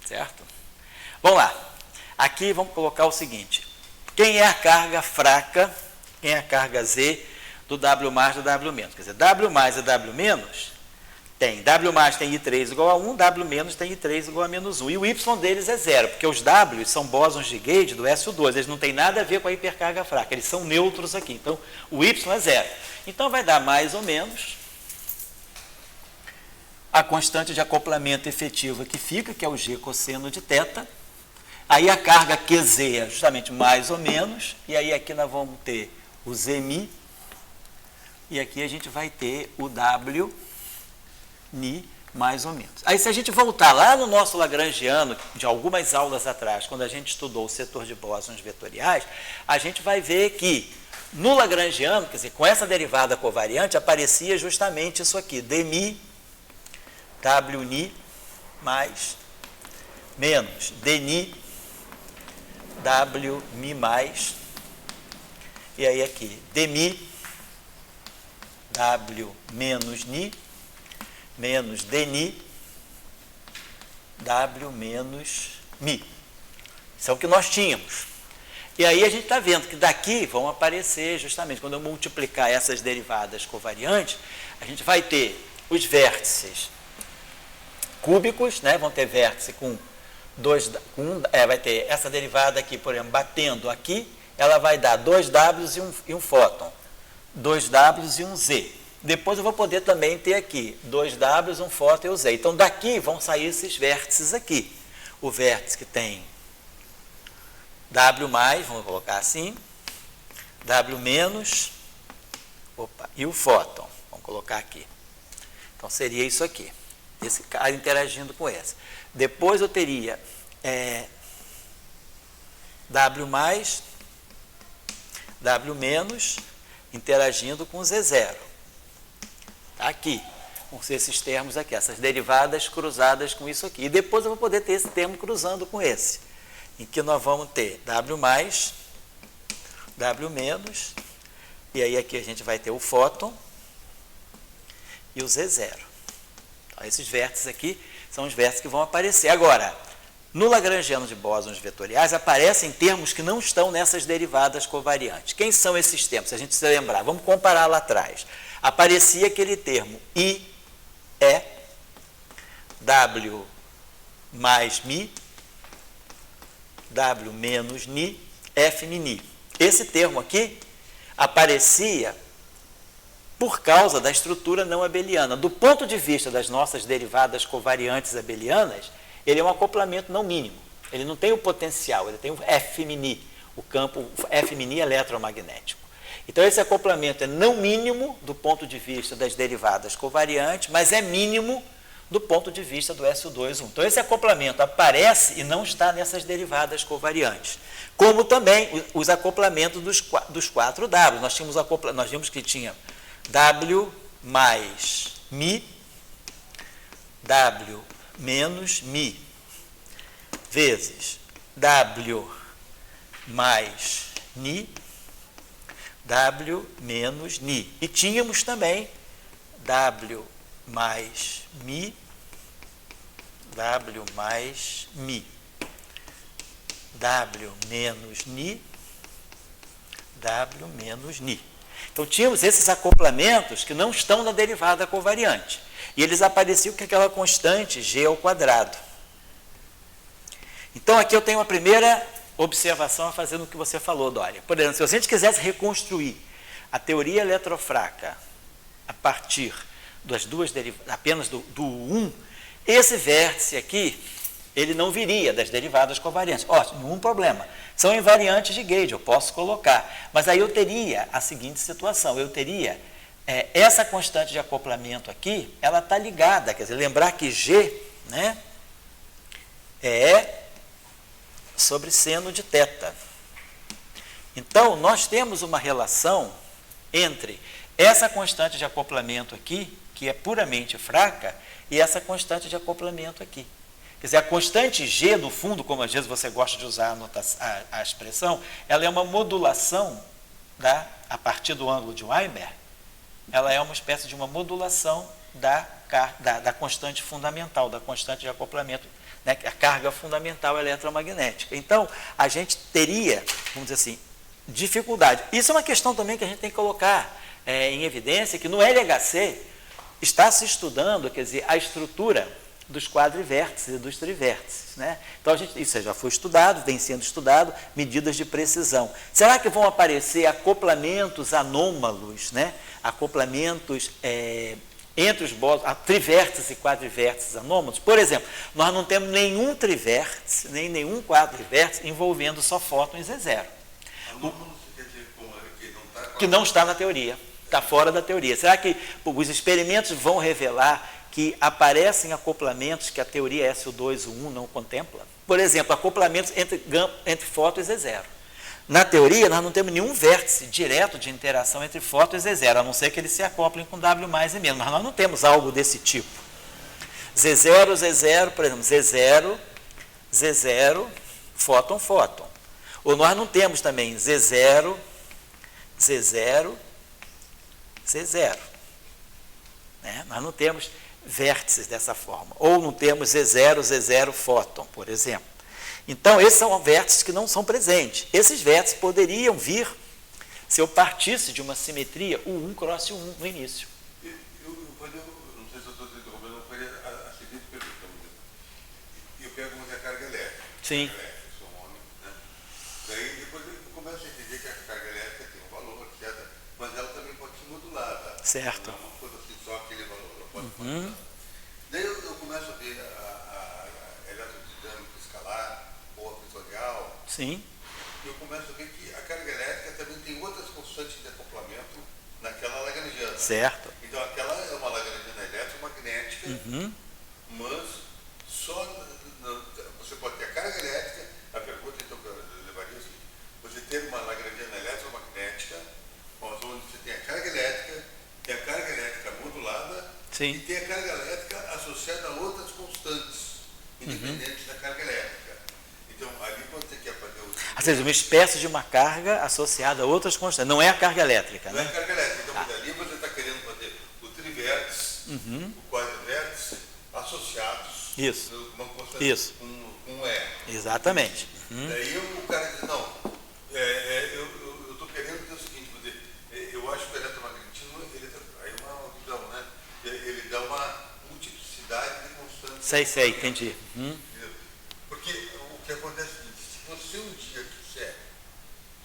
Certo? Vamos lá. Aqui vamos colocar o seguinte. Quem é a carga fraca, quem é a carga Z do W mais do W menos? Quer dizer, W mais e W menos tem. W mais tem I3 igual a 1, W menos tem I3 igual a menos 1. E o Y deles é zero, porque os W são bósons de Gauge do SO2. Eles não têm nada a ver com a hipercarga fraca. Eles são neutros aqui. Então, o Y é zero. Então, vai dar mais ou menos a constante de acoplamento efetiva que fica, que é o G cosseno de θ. Aí a carga QZ é justamente mais ou menos, e aí aqui nós vamos ter o Zmi, e aqui a gente vai ter o WNi mais ou menos. Aí se a gente voltar lá no nosso lagrangiano, de algumas aulas atrás, quando a gente estudou o setor de bósons vetoriais, a gente vai ver que no lagrangiano, quer dizer, com essa derivada covariante, aparecia justamente isso aqui, Dmi, WNi mais menos Dni, WMi mais, e aí aqui, Dmi, W menos Ni, menos Dni, W menos Mi. Isso é o que nós tínhamos. E aí a gente está vendo que daqui vão aparecer justamente, quando eu multiplicar essas derivadas covariantes, a gente vai ter os vértices cúbicos, né? Vão ter vértice com vai ter essa derivada aqui, por exemplo, batendo aqui, ela vai dar 2 Ws e um fóton, 2 Ws e um Z. Depois eu vou poder também ter aqui 2 Ws, um fóton e um Z. Então daqui vão sair esses vértices aqui. O vértice que tem W mais, vamos colocar assim, W menos, e o fóton, vamos colocar aqui. Então seria isso aqui. Esse cara interagindo com esse. Depois eu teria W mais, W menos, interagindo com Z0. Tá aqui. Vão ser esses termos aqui, essas derivadas cruzadas com isso aqui. E depois eu vou poder ter esse termo cruzando com esse. Em que nós vamos ter W mais, W menos, e aí aqui a gente vai ter o fóton e o Z0. Então, esses vértices aqui são os vértices que vão aparecer. Agora, no lagrangiano de bósons vetoriais, aparecem termos que não estão nessas derivadas covariantes. Quem são esses termos? Se a gente se lembrar, vamos comparar lá atrás. Aparecia aquele termo I, E, W mais Mi, W menos Ni, F Ni. Esse termo aqui aparecia por causa da estrutura não abeliana. Do ponto de vista das nossas derivadas covariantes abelianas, ele é um acoplamento não mínimo. Ele não tem o potencial, ele tem o F-mini, o campo F-mini eletromagnético. Então, esse acoplamento é não mínimo do ponto de vista das derivadas covariantes, mas é mínimo do ponto de vista do SO2,1. Então, esse acoplamento aparece e não está nessas derivadas covariantes. Como também os acoplamentos dos 4 W. Nós vimos que tinha W mais Mi, W menos mi vezes W mais Ni, W menos Ni. E tínhamos também W mais Mi, W mais Mi, W menos Ni, W menos Ni. Então, tínhamos esses acoplamentos que não estão na derivada covariante. E eles apareciam com aquela constante G ao quadrado. Então, aqui eu tenho a primeira observação a fazer no que você falou, Dória. Por exemplo, se a gente quisesse reconstruir a teoria eletrofraca a partir das duas derivadas, apenas do 1, esse vértice aqui, ele não viria das derivadas covariantes. Ótimo, nenhum problema. São invariantes de Gauge, eu posso colocar. Mas aí eu teria a seguinte situação, eu teria essa constante de acoplamento aqui, ela está ligada, quer dizer, lembrar que G, né, é sobre seno de θ. Então, nós temos uma relação entre essa constante de acoplamento aqui, que é puramente fraca, e essa constante de acoplamento aqui. Quer dizer, a constante G, no fundo, como às vezes você gosta de usar a expressão, ela é uma modulação, a partir do ângulo de Weinberg, ela é uma espécie de uma modulação da constante fundamental, da constante de acoplamento, né, a carga fundamental eletromagnética. Então, a gente teria, vamos dizer assim, dificuldade. Isso é uma questão também que a gente tem que colocar em evidência, que no LHC está se estudando, quer dizer, a estrutura dos quadrivértices e dos trivértices, né? Então, isso já foi estudado, vem sendo estudado, medidas de precisão. Será que vão aparecer acoplamentos anômalos, né? Acoplamentos entre os bósons, trivértices e quadrivértices anômalos? Por exemplo, nós não temos nenhum trivértice, nem nenhum quadrivértice envolvendo só fótons Z0. Que não está na teoria, está fora da teoria. Será que os experimentos vão revelar que aparecem acoplamentos que a teoria SO2 ou 1 não contempla? Por exemplo, acoplamentos entre fótons e Z0. Na teoria, nós não temos nenhum vértice direto de interação entre fótons e Z0, a não ser que eles se acoplem com W mais e menos, mas nós não temos algo desse tipo. Z0, Z0, por exemplo, Z0, Z0, fóton, fóton. Ou nós não temos também Z0, Z0, Z0. Né? Nós não temos vértices dessa forma. Ou não temos Z0, Z0, fóton, por exemplo. Então, esses são vértices que não são presentes. Esses vértices poderiam vir se eu partisse de uma simetria U1 cross U1 no início. Não sei se eu estou interrompendo, eu faria a seguinte pergunta. Eu pego uma carga elétrica. Sim. Sou um homem, né? Daí depois eu começo a entender que a carga elétrica tem um valor, etc. Mas ela também pode ser modulada. Certo. Não é uma coisa assim, só aquele valor. Pode modular. Daí eu começo a ver a eletrodinâmica escalar, ou a vetorial. Sim. E eu começo a ver que a carga elétrica também tem outras constantes de acoplamento naquela lagrangiana. Certo. Então aquela é uma lagrangiana eletromagnética, mas só você pode ter a carga elétrica. A pergunta então que eu levaria assim: você ter uma lagrangiana eletromagnética, onde você tem a carga elétrica, tem a carga elétrica modulada. Sim. E tem a carga elétrica associada a outras constantes, independentes da carga elétrica. Então, ali quando você quer fazer o... Ou seja, uma espécie de uma carga associada a outras constantes. Não é a carga elétrica, Não né? é a carga elétrica. Então, ali você está querendo fazer o trivértice, o quadrivértice, associados. Isso. Uma constante. Isso. Com E. Exatamente. Daí o cara diz, não, eu estou querendo dizer o seguinte, eu acho que o eletromagnetismo, aí é uma visão, né? Ele dá uma multiplicidade de constantes. Sei, entendi. Porque o que acontece é o seguinte: se você um dia quiser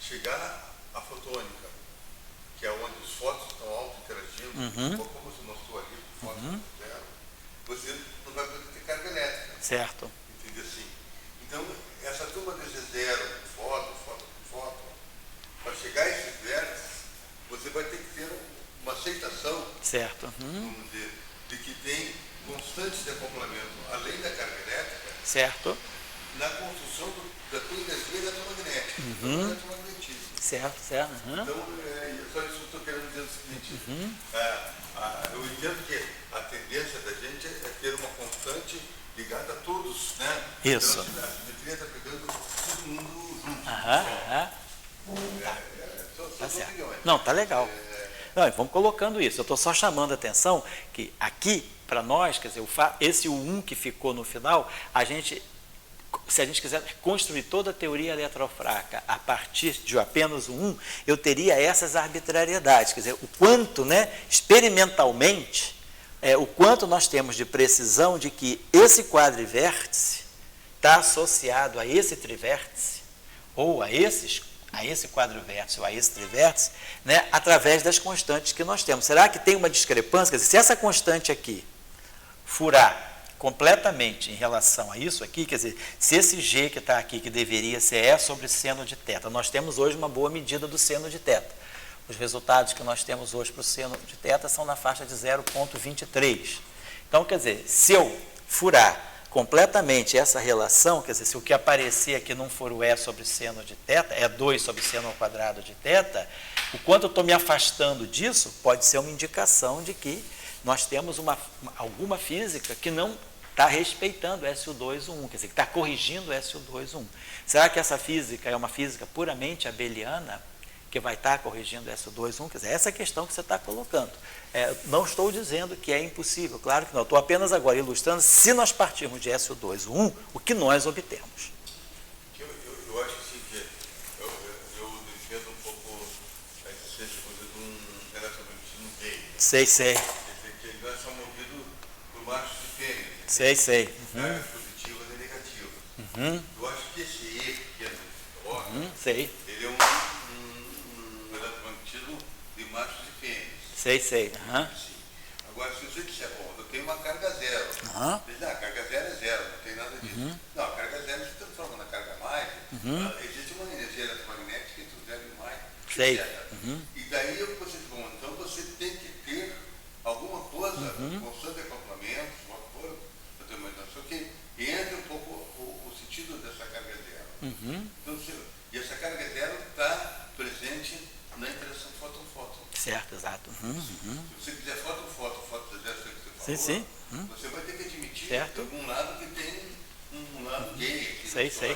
chegar à fotônica, que é onde os fótons estão auto-interagindo, como você mostrou ali, fótons zero, você não vai poder ter carga elétrica. Certo. Entendeu assim? Então, essa turma desse zero, fóton, para chegar a esses vértices, você vai ter que ter uma aceitação, Certo. vamos dizer, de que tem constantes de acoplamento, além da carga elétrica, Certo. na construção da tua energia eletromagnética, do eletromagnetismo. Certo. Então, só isso que eu estou querendo dizer o seguinte: eu entendo que a tendência da gente é ter uma constante de Isso. Então, a simetria está pegando todo mundo junto. Tá certo. Não, tá legal. Não, vamos colocando isso. Eu estou só chamando a atenção que aqui, para nós, quer dizer, esse 1 que ficou no final, se a gente quiser construir toda a teoria eletrofraca a partir de apenas o 1, eu teria essas arbitrariedades, quer dizer, o quanto, experimentalmente, o quanto nós temos de precisão de que esse quadrivértice está associado a esse trivértice, ou a esse quadrivértice ou a esse trivértice, através das constantes que nós temos. Será que tem uma discrepância? Quer dizer, se essa constante aqui furar completamente em relação a isso aqui, quer dizer, se esse G que está aqui, que deveria ser E sobre seno de θ, nós temos hoje uma boa medida do seno de θ. Os resultados que nós temos hoje para o seno de θ são na faixa de 0,23. Então, quer dizer, se eu furar completamente essa relação, quer dizer, se o que aparecer aqui não for o E sobre seno de θ, é 2 sobre seno ao quadrado de θ, o quanto eu estou me afastando disso pode ser uma indicação de que nós temos alguma física que não está respeitando SU2-1, quer dizer, que está corrigindo SU2-1. Será que essa física é uma física puramente abeliana, que vai estar corrigindo SU2-1? Quer dizer, essa é a questão que você está colocando. Não estou dizendo que é impossível, claro que não. Estou apenas agora ilustrando, se nós partirmos de SU2-1, o que nós obtemos. Eu acho assim que eu defendo um pouco a existência de um relacionamento gay. Sei. Que nós somos movidos por machos e fêmeas. Sei. Positivas e negativas. Eu acho que esse E pequeno que coloca, sei. ele é um relacionamento de machos e fêmeas. Sei. Agora, se você disser, bom, eu tenho uma carga zero. A carga zero é zero, não tem nada disso. Não, a carga zero se transforma na carga mais. Existe uma energia eletromagnética entre o zero e o mais. Sei. E daí você diz, bom, então você tem que ter alguma coisa, constante de acoplamentos, uma coisa, eu tenho uma noção que entra um pouco o sentido dessa carga zero. Então, e essa carga zero está presente na interação fóton-fóton. Certo, exato. Se você quiser fóton-fóton, que você falou, Sim. você vai ter que admitir Certo. de algum lado que tem um lado gay aqui. Sei. Enfim.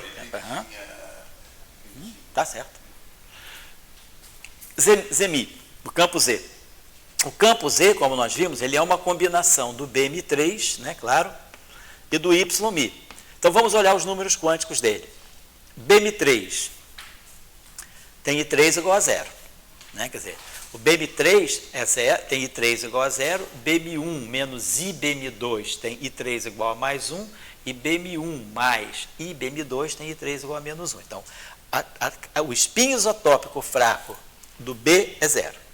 Tá certo. Zemi, o campo Z. O campo Z, como nós vimos, ele é uma combinação do BM3, claro, e do YMI. Então vamos olhar os números quânticos dele. BM3 tem I3 igual a 0. Quer dizer, o BM3 tem I3 igual a 0, BM1 menos IBM2 tem I3 igual a mais 1, e BM1 mais IBM2 tem I3 igual a menos 1. Então, o espinho isotópico fraco do B é 0.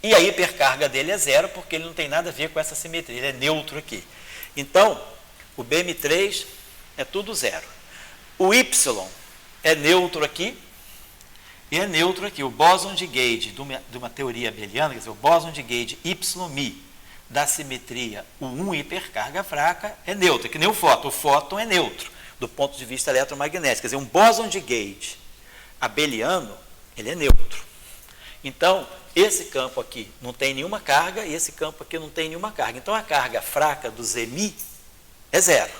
E a hipercarga dele é 0, porque ele não tem nada a ver com essa simetria, ele é neutro aqui. Então, o BM3 é tudo 0. O Y é neutro aqui, e é neutro aqui. O bóson de Gauge de uma teoria abeliana, quer dizer, o bóson de Gauge YMI da simetria U1 hipercarga fraca é neutro, que nem o fóton. O fóton é neutro, do ponto de vista eletromagnético. Quer dizer, um bóson de Gauge abeliano, ele é neutro. Então, esse campo aqui não tem nenhuma carga, e esse campo aqui não tem nenhuma carga. Então, a carga fraca do ZMI é 0.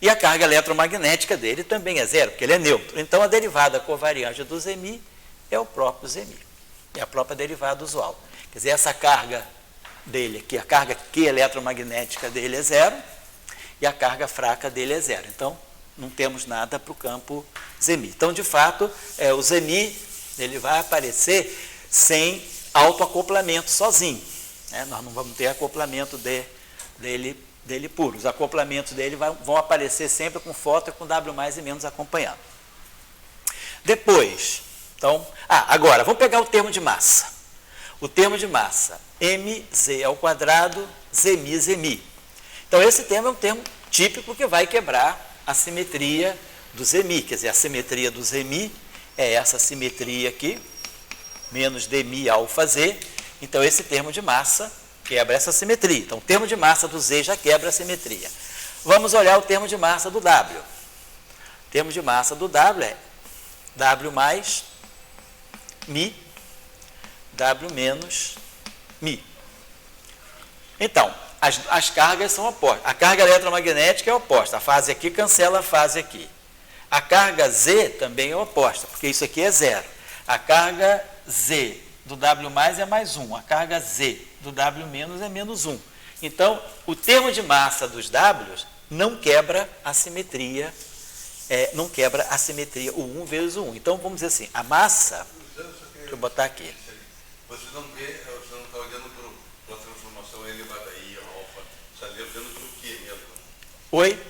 E a carga eletromagnética dele também é 0, porque ele é neutro. Então, a derivada covariante do ZMI é o próprio ZMI. É a própria derivada usual. Quer dizer, essa carga dele aqui, a carga Q eletromagnética dele é 0, e a carga fraca dele é 0. Então, não temos nada para o campo ZMI. Então, de fato, o ZMI ele vai aparecer sem autoacoplamento sozinho. Nós não vamos ter acoplamento dele puro. Os acoplamentos dele vão aparecer sempre com fóton e com W mais e menos acompanhando. Depois, então, agora, vamos pegar o termo de massa. O termo de massa, mz ao quadrado, zmi, zmi. Então, esse termo é um termo típico que vai quebrar a simetria do zmi. Quer dizer, a simetria do zmi é essa simetria aqui, menos dmi alfa z. Então, esse termo de massa quebra essa simetria. Então, o termo de massa do Z já quebra a simetria. Vamos olhar o termo de massa do W. O termo de massa do W é W mais Mi, W menos Mi. Então, as cargas são opostas. A carga eletromagnética é oposta. A fase aqui cancela a fase aqui. A carga Z também é oposta, porque isso aqui é zero. A carga Z do W mais é mais 1. A carga Z do W menos é menos 1. Então, o termo de massa dos Ws não quebra a simetria, não quebra a simetria, o 1 vezes o 1. Então, vamos dizer assim, a massa, deixa eu botar aqui. Você não está olhando para a transformação elevada I, alfa, você está olhando para o que mesmo? Oi?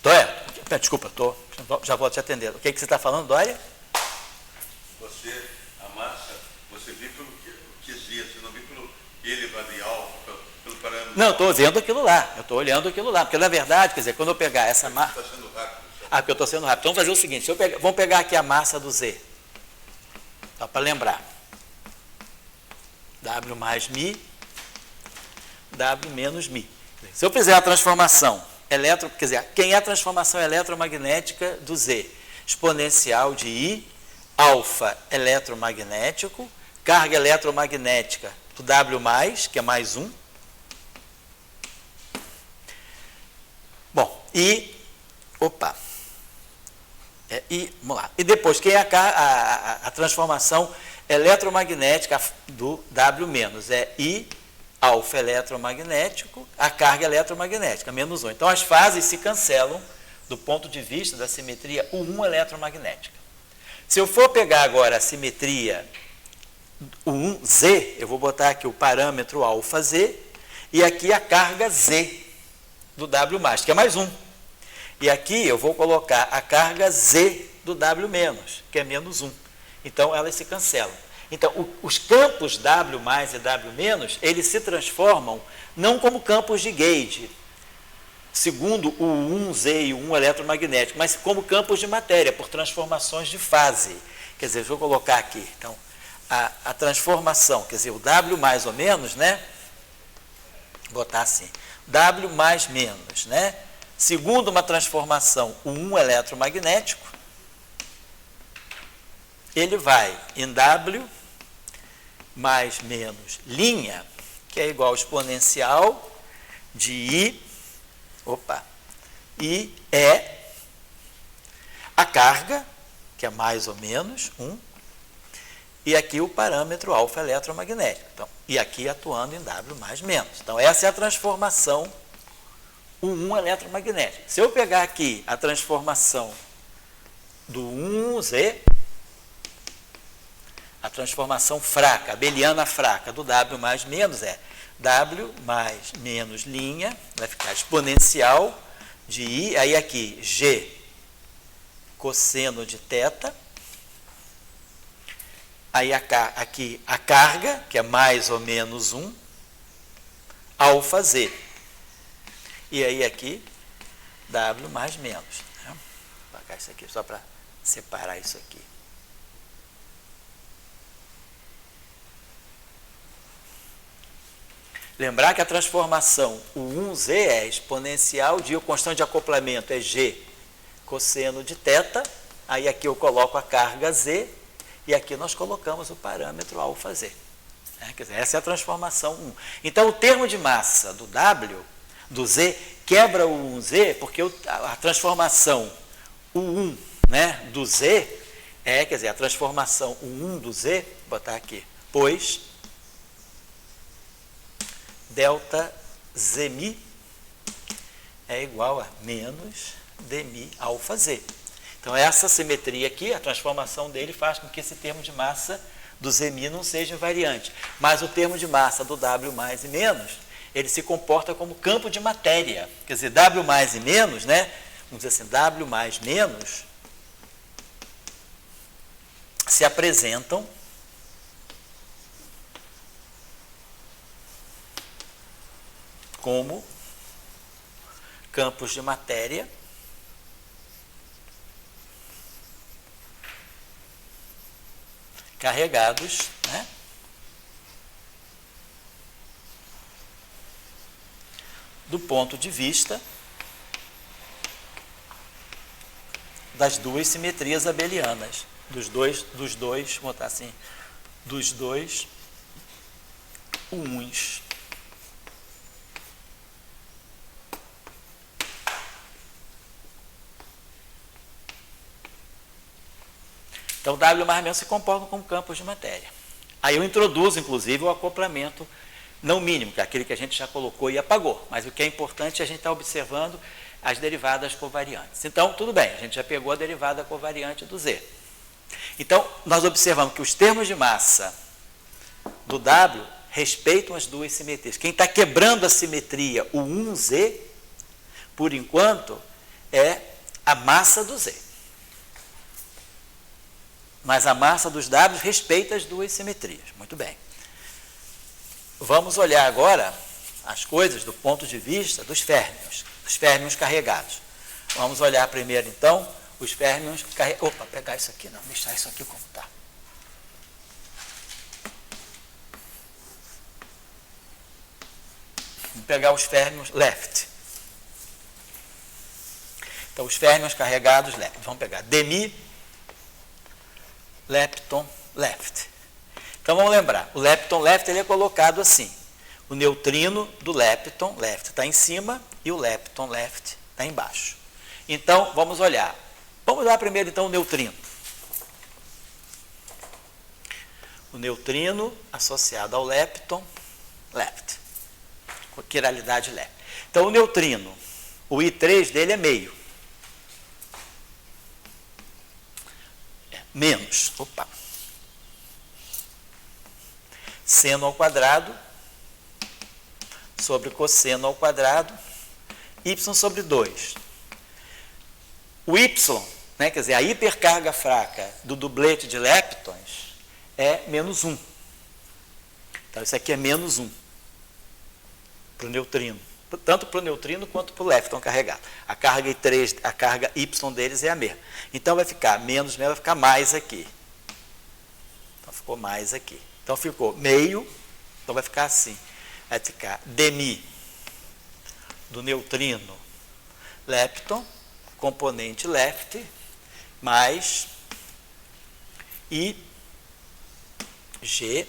Dória? Desculpa, já vou te atendendo. O que você está falando, Dória? A massa, você vê pelo QZ, você não vê pelo elevado e alfa, pelo parâmetro. Não, eu estou vendo aquilo lá, eu estou olhando aquilo lá, porque na verdade, quer dizer, quando eu pegar essa massa... Está sendo rápido. Porque eu estou sendo rápido. Então, vamos fazer o seguinte, vamos pegar aqui a massa do Z, só para lembrar. W mais μ, W menos μ. Se eu fizer a transformação quer dizer, quem é a transformação eletromagnética do Z? Exponencial de I, alfa eletromagnético, carga eletromagnética do W+, que é mais 1. Bom, vamos lá. E depois, quem é a transformação eletromagnética do W-? É I, alfa eletromagnético, a carga eletromagnética, menos 1. Então, as fases se cancelam do ponto de vista da simetria U1 eletromagnética. Se eu for pegar agora a simetria U1Z, eu vou botar aqui o parâmetro alfa Z, e aqui a carga Z do W+, que é mais 1. E aqui eu vou colocar a carga Z do W-, que é menos 1. Então, elas se cancelam. Então, os campos W+ e W-, eles se transformam não como campos de gauge, segundo o 1Z e o 1 eletromagnético, mas como campos de matéria, por transformações de fase. Quer dizer, vou colocar aqui, então, a transformação, quer dizer, o W mais ou menos, né? Vou botar assim, W mais menos, né? Segundo uma transformação, o 1 eletromagnético, ele vai em W mais menos linha, que é igual ao exponencial de I, I é a carga, que é mais ou menos 1, e aqui o parâmetro alfa eletromagnético. Então, e aqui atuando em W mais menos. Então, essa é a transformação U1 eletromagnética. Se eu pegar aqui a transformação do 1Z, a transformação fraca, abeliana fraca do W mais menos é W mais menos linha, vai ficar exponencial de I, aí aqui G cosseno de θ, aí aqui a carga, que é mais ou menos 1, alfa Z. E aí aqui W mais menos. Né? Vou colocar isso aqui só para separar isso aqui. Lembrar que a transformação, o 1Z é exponencial de o constante de acoplamento é G cosseno de θ, aí aqui eu coloco a carga Z, e aqui nós colocamos o parâmetro alfa Z. Quer dizer, essa é a transformação 1. Então, o termo de massa do W, do Z, quebra o 1Z, porque a transformação U1, né, do Z, quer dizer, a transformação U1 do Z, vou botar aqui, pois delta Zmi é igual a menos Dmi alfa Z. Então, essa simetria aqui, a transformação dele faz com que esse termo de massa do Zmi não seja invariante. Mas o termo de massa do W mais e menos, ele se comporta como campo de matéria. Quer dizer, W mais e menos, né? Vamos dizer assim, W mais menos se apresentam como campos de matéria carregados, né, do ponto de vista das duas simetrias abelianas, dos dois, vamos botar assim, dos dois U1s. Então, W mais menos se comportam como campos de matéria. Aí eu introduzo, inclusive, o acoplamento não mínimo, que é aquele que a gente já colocou e apagou. Mas o que é importante é a gente estar observando as derivadas covariantes. Então, tudo bem, a gente já pegou a derivada covariante do Z. Então, nós observamos que os termos de massa do W respeitam as duas simetrias. Quem está quebrando a simetria, o 1Z, por enquanto, é a massa do Z. Mas a massa dos W respeita as duas simetrias. Muito bem. Vamos olhar agora as coisas do ponto de vista dos férmions carregados. Vamos olhar primeiro, então, os férmions carregados. Opa, pegar isso aqui, não, deixar isso aqui como está. Vamos pegar os férmions left. Então, os férmions carregados left. Vamos pegar demi, lepton, left. Então, vamos lembrar, o lepton left ele é colocado assim. O neutrino do lepton left está em cima e o lepton left está embaixo. Então, vamos olhar. Vamos olhar primeiro, então, o neutrino. O neutrino associado ao lepton left. Com quiralidade left. Então, o neutrino, o I3 dele é meio. Menos, opa. Seno ao quadrado sobre cosseno ao quadrado, y sobre 2. O y, né, quer dizer, a hipercarga fraca do dublete de leptons é menos 1. Então, isso aqui é menos 1 para o neutrino. Tanto para o neutrino quanto para o lepton carregado. A carga I3, a carga y deles é a mesma. Então, vai ficar menos, vai ficar mais aqui. Então, ficou mais aqui. Então, ficou meio, então vai ficar assim. Vai ficar demi do neutrino lepton, componente left, mais I G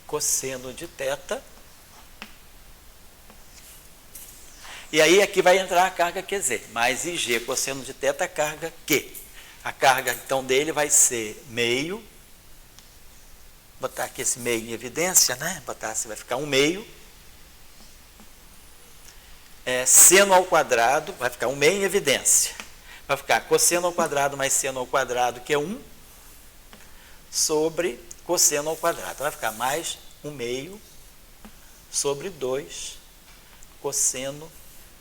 cosseno de θ. E aí aqui vai entrar a carga QZ, mais IG cosseno de θ, carga Q. A carga, então, dele vai ser meio, botar aqui esse meio em evidência, né? Botar assim, vai ficar 1 meio. Seno ao quadrado, vai ficar 1 meio em evidência. Vai ficar cosseno ao quadrado mais seno ao quadrado, que é 1, sobre cosseno ao quadrado. Então, vai ficar mais 1 meio sobre 2 cosseno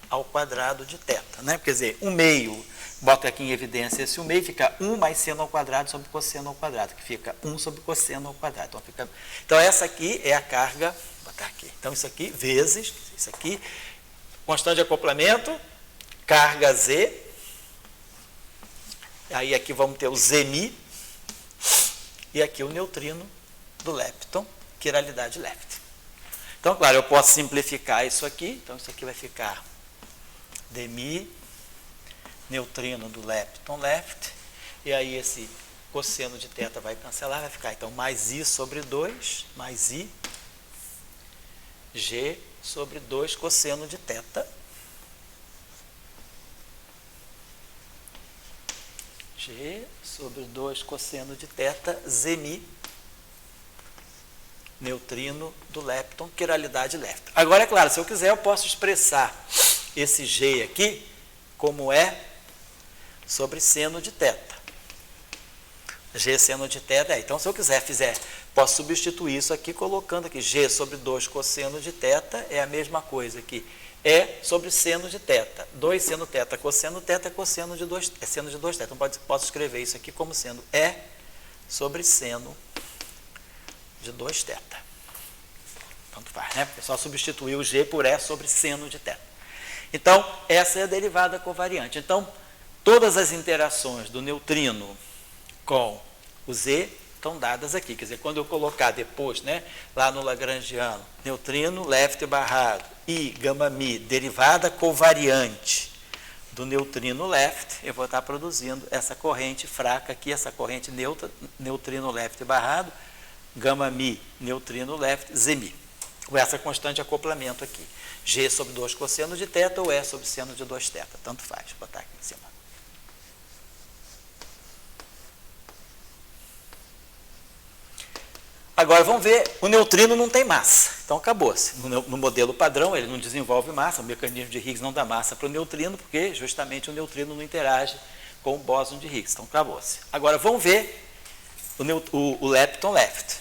ao quadrado de θ, né? Quer dizer, 1 meio, bota aqui em evidência esse 1 meio, fica 1 mais seno ao quadrado sobre cosseno ao quadrado, que fica 1 sobre cosseno ao quadrado. Então, essa aqui é a carga, vou botar aqui. Então, isso aqui, vezes, isso aqui, constante de acoplamento, carga Z, aí aqui vamos ter o Zmi, e aqui o neutrino do lepton, quiralidade left. Então, claro, eu posso simplificar isso aqui, então isso aqui vai ficar demi, neutrino do lepton left, e aí esse cosseno de θ vai cancelar, vai ficar então mais I sobre 2, mais I, G sobre 2 cosseno de θ, G sobre 2 cosseno de θ, Zmi, neutrino do lepton, quiralidade left. Agora, é claro, se eu quiser, eu posso expressar esse G aqui como é sobre seno de θ. G seno de θ é. Então, se eu quiser, posso substituir isso aqui colocando aqui G sobre 2 cosseno de θ é a mesma coisa que E sobre seno de θ. 2 seno θ cosseno θ é cosseno de 2, é seno de 2θ. Então, posso escrever isso aqui como sendo E sobre seno de 2θ. Tanto faz, né? É só substituir o G por E sobre seno de θ. Então, essa é a derivada covariante. Então, todas as interações do neutrino com o Z estão dadas aqui. Quer dizer, quando eu colocar depois, né, lá no Lagrangiano, neutrino left barrado e gama mi, derivada covariante do neutrino left, eu vou estar produzindo essa corrente fraca aqui, essa corrente neutra, neutrino left barrado, gama mi, neutrino left, Zmi. Com essa constante de acoplamento aqui. G sobre 2 cosseno de θ ou E sobre seno de 2θ. Tanto faz. Vou botar aqui em cima. Agora vamos ver, o neutrino não tem massa, então acabou-se. No modelo padrão ele não desenvolve massa, o mecanismo de Higgs não dá massa para o neutrino, porque justamente o neutrino não interage com o bóson de Higgs, então acabou-se. Agora vamos ver o lepton left.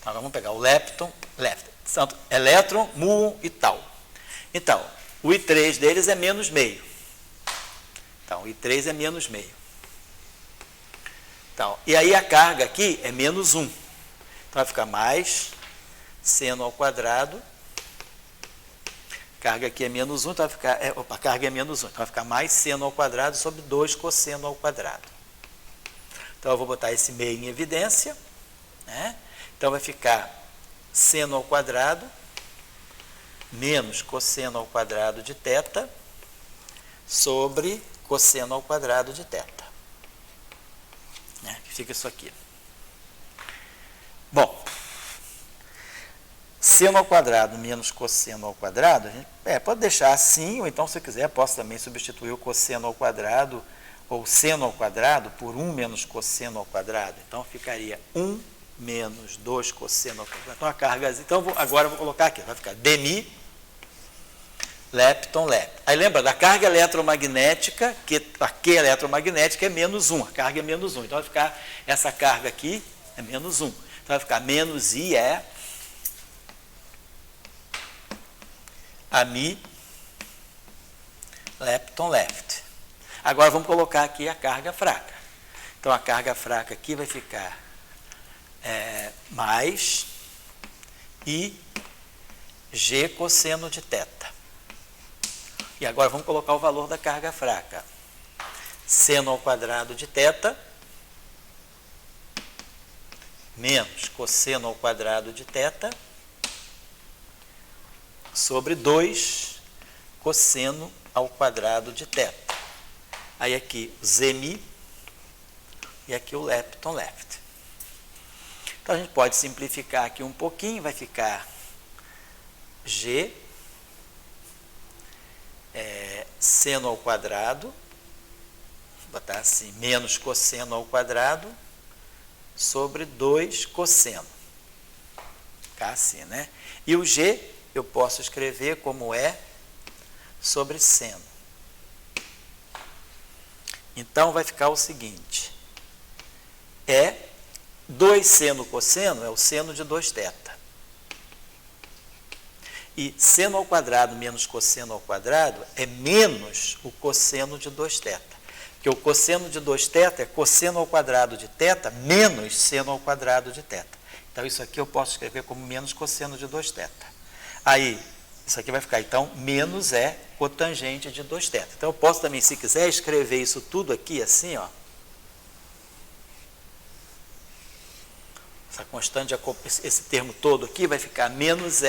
Então, vamos pegar o lepton left, tanto elétron, muon e tal. Então, o I3 deles é menos meio. Então, o I3 é menos meio. Então, e aí a carga aqui é menos 1. Então, vai ficar mais seno ao quadrado. A carga aqui é menos 1, então vai ficar... a carga é menos 1. Então, vai ficar mais seno ao quadrado sobre 2 cosseno ao quadrado. Então, eu vou botar esse meio em evidência. Né? Então, vai ficar seno ao quadrado menos cosseno ao quadrado de θ sobre cosseno ao quadrado de θ. Fica isso aqui. Bom, seno ao quadrado menos cosseno ao quadrado, a gente pode deixar assim, ou então, se quiser, posso também substituir o cosseno ao quadrado ou seno ao quadrado por 1 menos cosseno ao quadrado. Então, ficaria 1 menos 2 cosseno ao quadrado. Então, a carga... Então, agora eu vou colocar aqui, vai ficar demi lepton left. Aí lembra da carga eletromagnética, que a Q eletromagnética é menos 1, a carga é menos 1. Então vai ficar, essa carga aqui é menos 1. Então vai ficar menos I é ami lepton left. Agora vamos colocar aqui a carga fraca. Então a carga fraca aqui vai ficar mais I G cosseno de θ. E agora vamos colocar o valor da carga fraca. Seno ao quadrado de θ menos cosseno ao quadrado de θ sobre 2 cosseno ao quadrado de θ. Aí aqui o zemi e aqui o lepton left. Então a gente pode simplificar aqui um pouquinho, vai ficar G seno ao quadrado, vou botar assim, menos cosseno ao quadrado, sobre 2 cosseno. Ficar assim, né? E o G eu posso escrever como sobre seno. Então, vai ficar o seguinte, 2 seno cosseno é o seno de 2θ. E seno ao quadrado menos cosseno ao quadrado é menos o cosseno de 2θ. Porque o cosseno de 2θ é cosseno ao quadrado de θ menos seno ao quadrado de θ. Então, isso aqui eu posso escrever como menos cosseno de 2θ. Aí, isso aqui vai ficar, então, menos cotangente de 2θ. Então, eu posso também, se quiser, escrever isso tudo aqui assim, ó. Essa constante, esse termo todo aqui vai ficar menos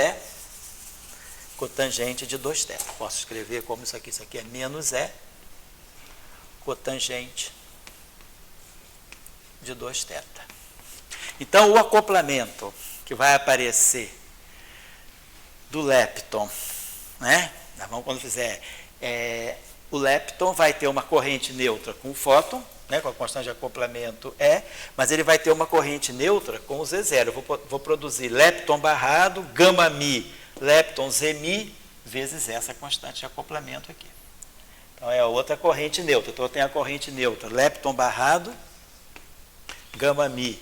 cotangente de 2θ. Posso escrever como isso aqui é menos cotangente de 2θ. Então, o acoplamento que vai aparecer do lepton, né? Quando fizer, o lepton vai ter uma corrente neutra com o fóton, né, com a constante de acoplamento mas ele vai ter uma corrente neutra com o Z0. Eu vou produzir lepton barrado, gama mi, lepton zemi, vezes essa constante de acoplamento aqui. Então, é a outra corrente neutra. Então, eu tenho a corrente neutra, lepton barrado, gama mi,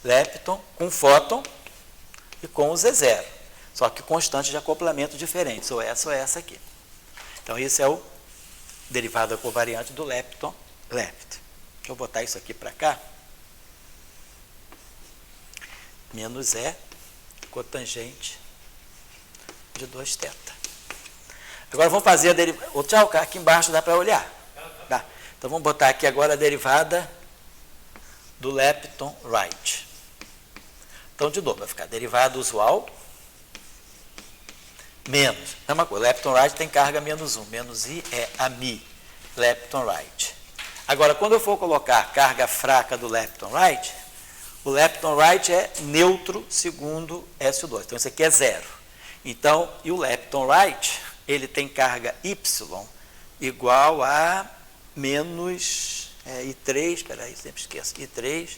lepton, com fóton e com o Z0. Só que constantes de acoplamento diferentes, ou essa aqui. Então, esse é o derivado covariante do lepton left. Deixa eu botar isso aqui para cá. Menos cotangente de 2θ. Agora vamos fazer a derivada. Tchau, aqui embaixo dá para olhar? Dá. Então vamos botar aqui agora a derivada do lepton right. Então, de novo, vai ficar derivada usual menos. Mesma coisa, lepton right tem carga menos 1. Menos I é ami, lepton right. Agora, quando eu for colocar a carga fraca do lepton right, o lepton right é neutro segundo SO2. Então, isso aqui é 0. Então, e o lepton right, ele tem carga Y igual a menos I3, espera aí, sempre esqueço, I3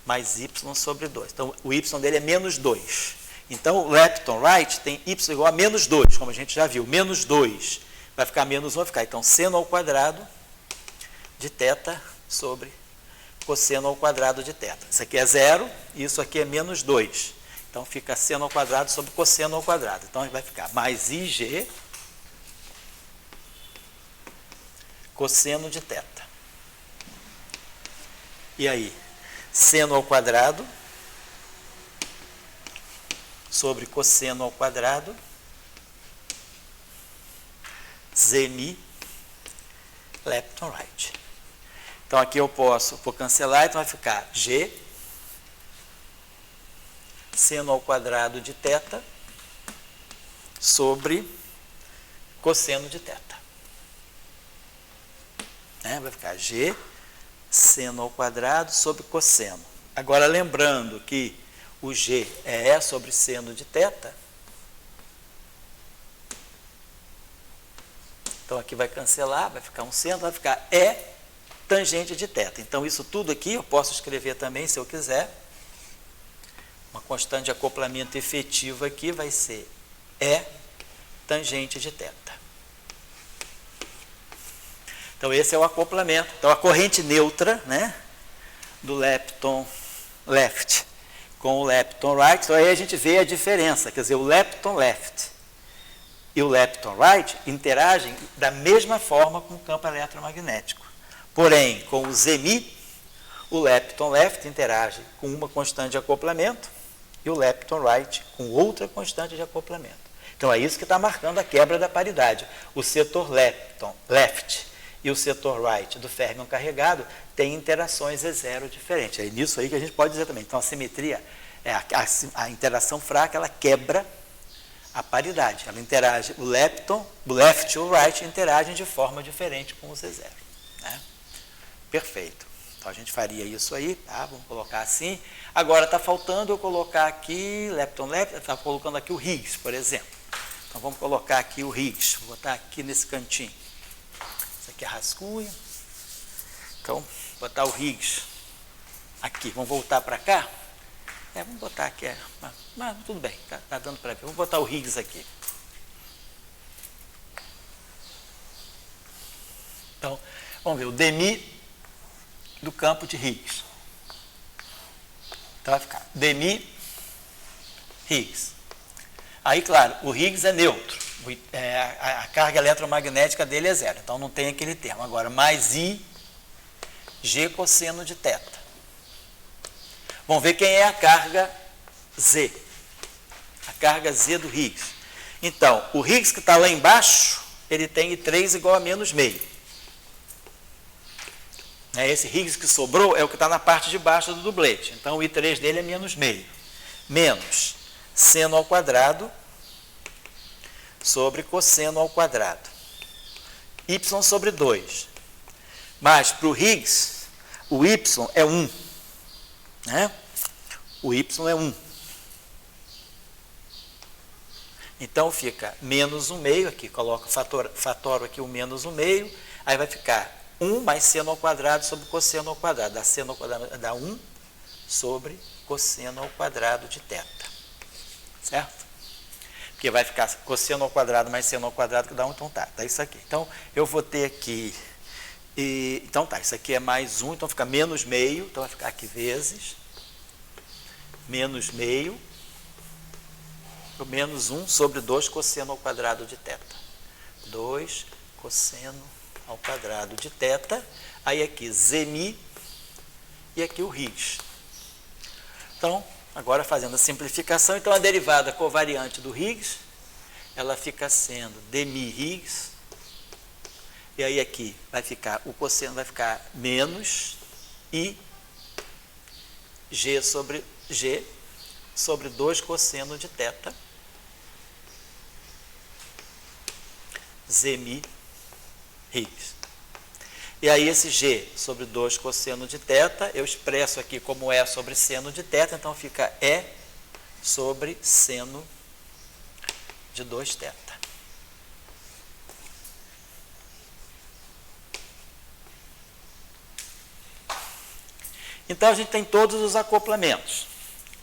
mais y sobre 2. Então, o y dele é menos 2. Então, o lepton right tem y igual a menos 2, como a gente já viu. Menos 2 vai ficar menos 1, vai ficar. Então, seno ao quadrado de θ sobre cosseno ao quadrado de θ. Isso aqui é 0 e isso aqui é menos 2. Então, fica seno ao quadrado sobre cosseno ao quadrado. Então, vai ficar mais ig cosseno de θ. E aí, seno ao quadrado sobre cosseno ao quadrado, zmi lepton right. Então, aqui eu posso cancelar, então vai ficar g seno ao quadrado de θ sobre cosseno de θ. Vai ficar g seno ao quadrado sobre cosseno. Agora, lembrando que o g é E sobre seno de θ. Então, aqui vai cancelar, vai ficar um seno, vai ficar E tangente de θ. Então, isso tudo aqui eu posso escrever também, se eu quiser. Uma constante de acoplamento efetivo aqui vai ser E tangente de θ. Então, esse é o acoplamento. Então, a corrente neutra, do lepton left com o lepton right. Então, aí a gente vê a diferença. Quer dizer, o lepton left e o lepton right interagem da mesma forma com o campo eletromagnético. Porém, com o zmi, o lepton left interage com uma constante de acoplamento e o lepton right com outra constante de acoplamento. Então, é isso que está marcando a quebra da paridade. O setor lepton left e o setor right do férmion carregado têm interações E0 diferentes. É nisso aí que a gente pode dizer também. Então, a simetria, a interação fraca, ela quebra a paridade. Ela interage, o left e o right interagem de forma diferente com os E0. Perfeito. Então, a gente faria isso aí, tá? Vamos colocar assim. Agora, está faltando eu colocar aqui, lepton left, está colocando aqui o Higgs, por exemplo. Então, vamos colocar aqui o Higgs. Vou botar aqui nesse cantinho. Isso aqui é rascunho. Então, vou botar o Higgs aqui. Vamos voltar para cá? Vamos botar aqui. Mas tudo bem, tá dando para ver. Vamos botar o Higgs aqui. Então, vamos ver o dmi do campo de Higgs. Então, vai ficar dmi Higgs. Aí, claro, o Higgs é neutro. A carga eletromagnética dele é 0. Então, não tem aquele termo. Agora, mais I G cosseno de θ. Vamos ver quem é a carga Z. A carga Z do Higgs. Então, o Higgs que está lá embaixo, ele tem I3 igual a menos meio. Esse Higgs que sobrou é o que está na parte de baixo do dublete. Então, o I3 dele é menos meio. Menos seno ao quadrado sobre cosseno ao quadrado. Y sobre 2. Mas, para o Higgs, o Y é 1. O Y é 1. Então, fica menos 1 meio, aqui, coloco, fatoro aqui o menos 1 meio, aí vai ficar 1 mais seno ao quadrado sobre cosseno ao quadrado. Dá seno ao quadrado, dá 1 sobre cosseno ao quadrado de θ. Certo? Porque vai ficar cosseno ao quadrado mais seno ao quadrado, que dá 1, então tá isso aqui. Então, eu vou ter aqui, então tá, isso aqui é mais 1, então fica menos meio, então vai ficar aqui vezes, menos meio, menos 1 sobre 2 cosseno ao quadrado de θ. 2 cosseno ao quadrado de θ, aí aqui zmi e aqui o Higgs. Então, agora fazendo a simplificação, então a derivada covariante do Higgs, ela fica sendo dmi Higgs, e aí aqui vai ficar, o cosseno vai ficar menos I G sobre 2 cosseno de θ, zmi Higgs. E aí esse G sobre 2 cosseno de θ, eu expresso aqui como E sobre seno de θ, então fica E sobre seno de 2θ. Então, a gente tem todos os acoplamentos.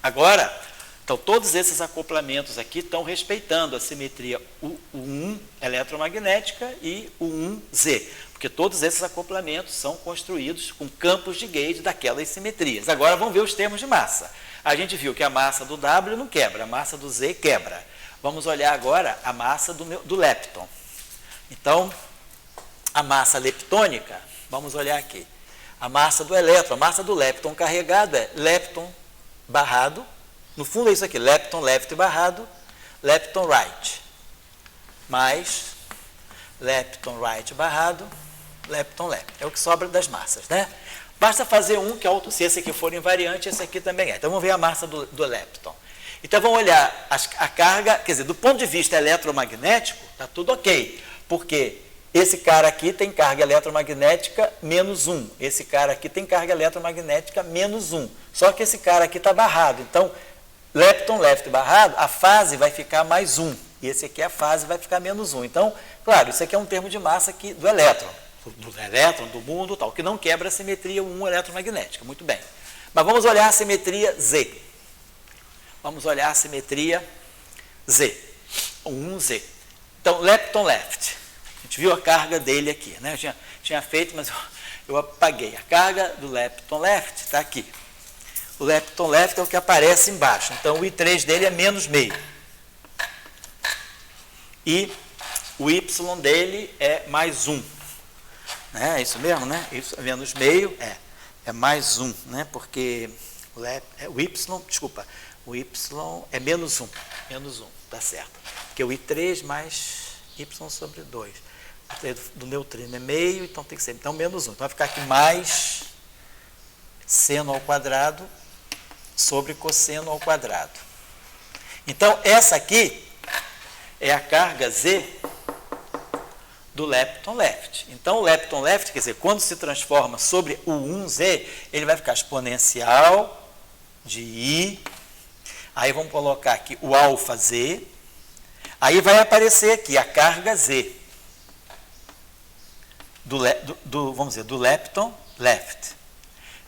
Agora, então, todos esses acoplamentos aqui estão respeitando a simetria U1 eletromagnética e U1Z, porque todos esses acoplamentos são construídos com campos de gauge daquelas simetrias. Agora, vamos ver os termos de massa. A gente viu que a massa do W não quebra, a massa do Z quebra. Vamos olhar agora a massa do lepton. Então, a massa leptônica, vamos olhar aqui. A massa do elétron, a massa do lepton carregado é lepton barrado. No fundo é isso aqui, lepton left barrado, lepton right. Mais lepton right barrado, lepton left. É o que sobra das massas, né? Basta fazer um, que se esse aqui for invariante, esse aqui também é. Então, vamos ver a massa do lepton. Então, vamos olhar a carga, quer dizer, do ponto de vista eletromagnético, está tudo ok. Porque esse cara aqui tem carga eletromagnética menos 1. Esse cara aqui tem carga eletromagnética menos 1. Só que esse cara aqui está barrado. Então, lepton left barrado, a fase vai ficar mais 1. E esse aqui, a fase, vai ficar menos 1. Então, claro, isso aqui é um termo de massa aqui do elétron. Do mundo, tal, que não quebra a simetria 1 eletromagnética. Muito bem. Mas vamos olhar a simetria Z. Vamos olhar a simetria Z. 1Z. Então, lepton left. A gente viu a carga dele aqui, né? Eu tinha feito, mas eu apaguei. A carga do lepton left está aqui. O lepton left é o que aparece embaixo. Então, o I3 dele é menos meio. E o Y dele é mais 1. Né? É isso mesmo, né? Y menos meio é mais 1, né? Porque o Y é menos 1. Menos 1, tá certo. Porque o I3 mais Y sobre 2. Do neutrino é meio, então tem que ser então menos 1. Então vai ficar aqui mais seno ao quadrado sobre cosseno ao quadrado. Então, essa aqui é a carga Z do lepton left. Então, o lepton left, quer dizer, quando se transforma sobre o 1Z, ele vai ficar exponencial de I. Aí vamos colocar aqui o alfa Z. Aí vai aparecer aqui a carga Z vamos dizer, do lepton left.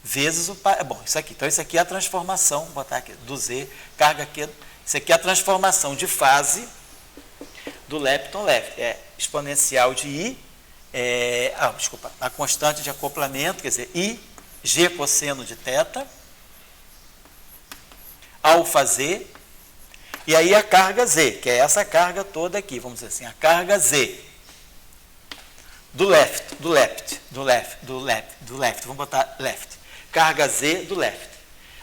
Vezes o... Bom, isso aqui. Então, isso aqui é a transformação, vou botar aqui, do Z, carga aqui. Isso aqui é a transformação de fase do lepton left. É exponencial de I, a constante de acoplamento, quer dizer, I, G cosseno de θ, alfa Z, e aí a carga Z, que é essa carga toda aqui, vamos dizer assim, a carga Z do left, vamos botar left, carga Z do left.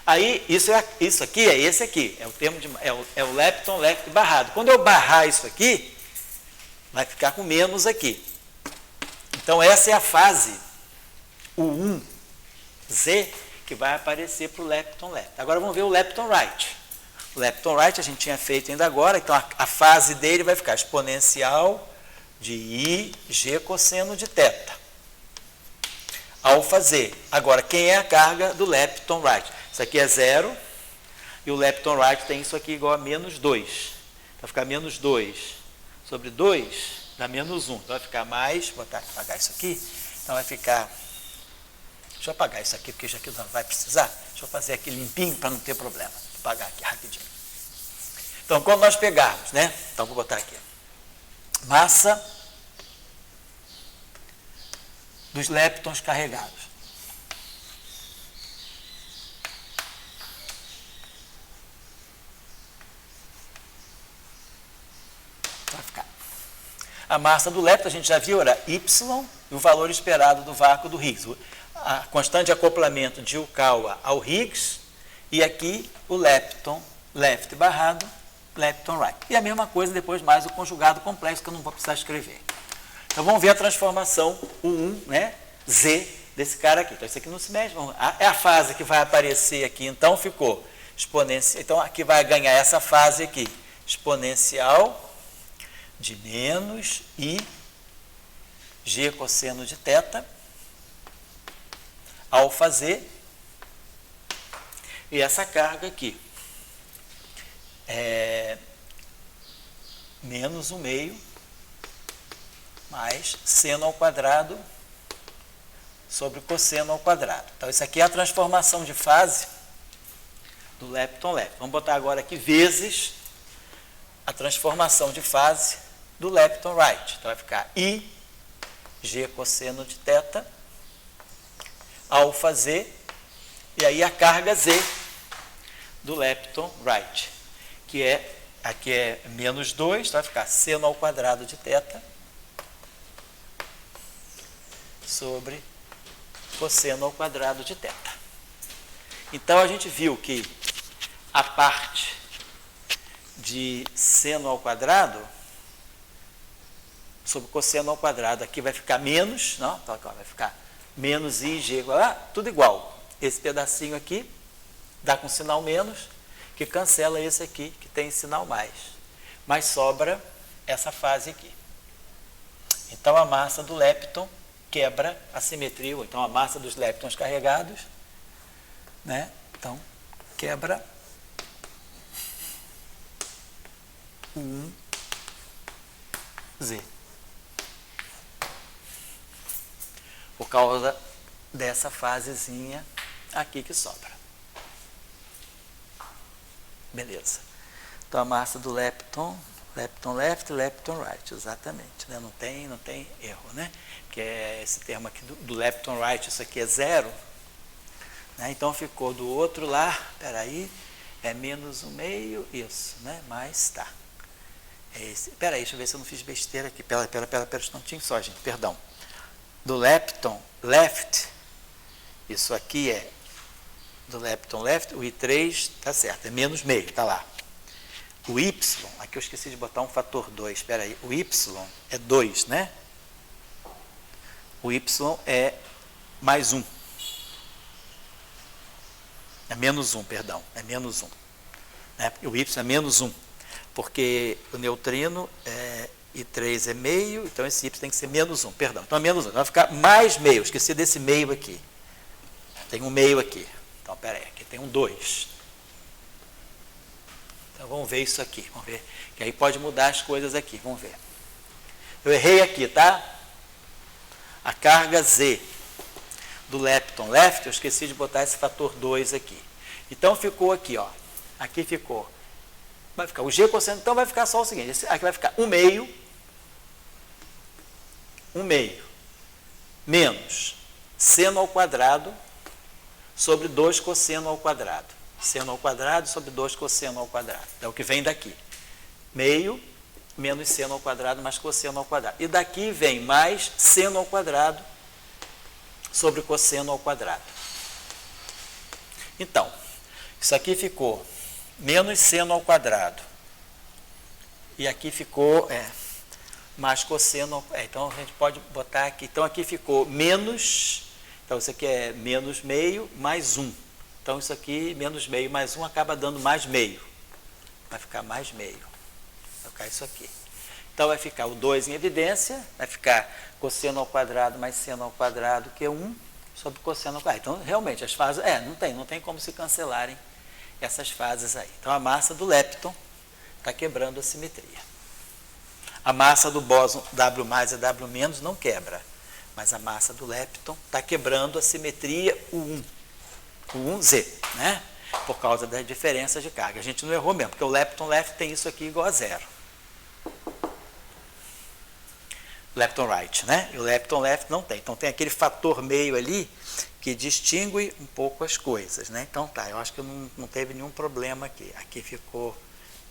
Aí, isso aqui é esse aqui, é o termo é o lepton left barrado. Quando eu barrar isso aqui, vai ficar com menos aqui. Então, essa é a fase, o 1Z, que vai aparecer para o lepton left. Agora, vamos ver o lepton right. O lepton right a gente tinha feito ainda agora, então a fase dele vai ficar exponencial de I, G cosseno de θ. Alfa Z. Agora, quem é a carga do lepton right? Isso aqui é 0, e o lepton right tem isso aqui igual a menos 2. Então, vai ficar menos 2 sobre 2 dá menos 1. Então, vai ficar mais, vou apagar isso aqui. Então, vai ficar... Deixa eu apagar isso aqui, porque já que não vai precisar. Deixa eu fazer aqui limpinho para não ter problema. Vou apagar aqui rapidinho. Então, quando nós pegarmos, né? Então, vou botar aqui. Massa dos leptons carregados. Vai ficar. A massa do lepton, a gente já viu, era Y e o valor esperado do vácuo do Higgs. A constante de acoplamento de Yukawa ao Higgs, e aqui o lepton left barrado, lepton right. E a mesma coisa depois mais o conjugado complexo, que eu não vou precisar escrever. Então, vamos ver a transformação U1, né, Z, desse cara aqui. Então, isso aqui não se mexe. É a fase que vai aparecer aqui. Então, ficou exponencial. Então, aqui vai ganhar essa fase aqui. Exponencial de menos I, G cosseno de θ, alfa Z, e essa carga aqui é menos 1/2 mais seno ao quadrado sobre cosseno ao quadrado. Então, isso aqui é a transformação de fase do lepton left. Vamos botar agora aqui vezes a transformação de fase do lepton right. Então, vai ficar I, G cosseno de θ, alfa Z, e aí a carga Z do lepton right, que é, aqui é menos 2, então vai ficar seno ao quadrado de θ sobre cosseno ao quadrado de θ. Então, a gente viu que a parte de seno ao quadrado sobre cosseno ao quadrado aqui vai ficar menos, não? Então, aqui, ó, vai ficar menos I, G, tudo igual. Esse pedacinho aqui dá com sinal menos, que cancela esse aqui, que tem sinal mais. Mas sobra essa fase aqui. Então, a massa do lepton quebra a simetria, ou então a massa dos leptons carregados, né? Então, quebra o 1Z. Por causa dessa fasezinha aqui que sobra. Beleza. Então, a massa do lepton left, lepton right, exatamente, né? Não tem erro, né? Que é esse termo aqui do lepton right, isso aqui é 0, né? Então, ficou do outro lá, peraí, é menos 1/2, isso, né? Mais tá. Peraí, deixa eu ver se eu não fiz besteira aqui, pera um instantinho só, gente, perdão. Do lepton left, isso aqui é do lepton left, o I3 tá certo, é menos meio, tá lá. O Y, aqui eu esqueci de botar um fator 2, espera aí, o Y é 2, né? O Y é mais 1. É menos 1, perdão, é menos 1. Né? O Y é menos 1, porque o neutrino é I3 é meio, então esse Y tem que ser menos 1, perdão. Então é menos 1, então vai ficar mais meio, esqueci desse meio aqui. Tem um meio aqui. Então, peraí, aqui tem um 2. Então, vamos ver isso aqui, vamos ver. Que aí pode mudar as coisas aqui, vamos ver. Eu errei aqui, tá? A carga Z do lepton left, eu esqueci de botar esse fator 2 aqui. Então, ficou aqui, ó. Aqui ficou. Vai ficar o G cosseno, então vai ficar só o seguinte. Aqui vai ficar 1/2 menos seno ao quadrado sobre 2 cosseno ao quadrado. Seno ao quadrado sobre 2 cosseno ao quadrado. É o que vem daqui. Meio menos seno ao quadrado mais cosseno ao quadrado. E daqui vem mais seno ao quadrado sobre cosseno ao quadrado. Então, isso aqui ficou menos seno ao quadrado. E aqui ficou mais cosseno ao quadrado. Então, a gente pode botar aqui. Então, aqui ficou menos. Então, isso aqui é menos meio mais 1. Então, isso aqui, menos meio mais 1, acaba dando mais meio. Vai ficar mais meio. Vai ficar isso aqui. Então, vai ficar o 2 em evidência, vai ficar cosseno ao quadrado mais seno ao quadrado, que é 1, sobre cosseno ao quadrado. Então, realmente, as fases... não tem como se cancelarem essas fases aí. Então, a massa do lepton está quebrando a simetria. A massa do bóson W mais e W menos não quebra. Mas a massa do lepton está quebrando a simetria o 1Z, né? Por causa das diferenças de carga. A gente não errou mesmo, porque o lepton left tem isso aqui igual a 0. Lepton right, né? E o lepton left não tem. Então, tem aquele fator meio ali que distingue um pouco as coisas, né? Então, tá, eu acho que não teve nenhum problema aqui. Aqui ficou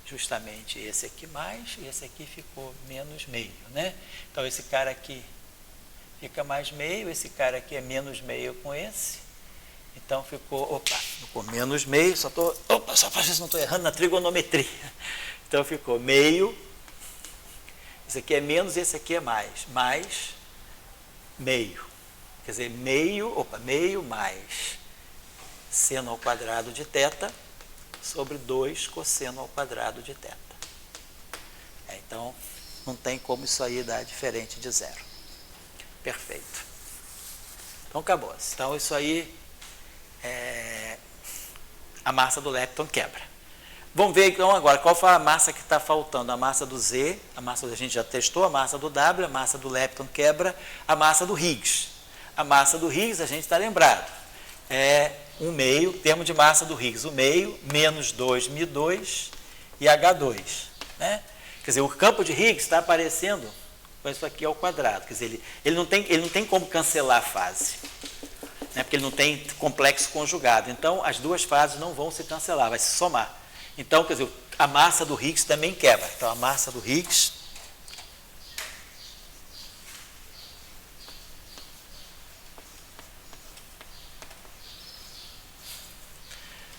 justamente esse aqui mais, e esse aqui ficou menos meio, né? Então, esse cara aqui fica mais meio, esse cara aqui é menos meio com esse. Então, ficou menos meio, só para ver se não estou errando na trigonometria. Então, ficou meio, esse aqui é menos e esse aqui é mais meio. Quer dizer, meio mais seno ao quadrado de θ sobre 2 cosseno ao quadrado de θ. Então, não tem como isso aí dar diferente de 0. Perfeito. Então, acabou. Então, isso aí, a massa do lepton quebra. Vamos ver, então, agora, qual foi a massa que está faltando? A massa do Z, a massa a gente já testou, a massa do W, a massa do lepton quebra, a massa do Higgs. a massa do Higgs, a gente está lembrado, é 1/2, termo de massa do Higgs, 1/2 menos 2μ2 e H2. Né? Quer dizer, o campo de Higgs está aparecendo com isso aqui ao quadrado. Quer dizer, ele não tem como cancelar a fase, né? Porque ele não tem complexo conjugado. Então, as duas fases não vão se cancelar, vai se somar. Então, quer dizer, a massa do Higgs também quebra. Então, a massa do Higgs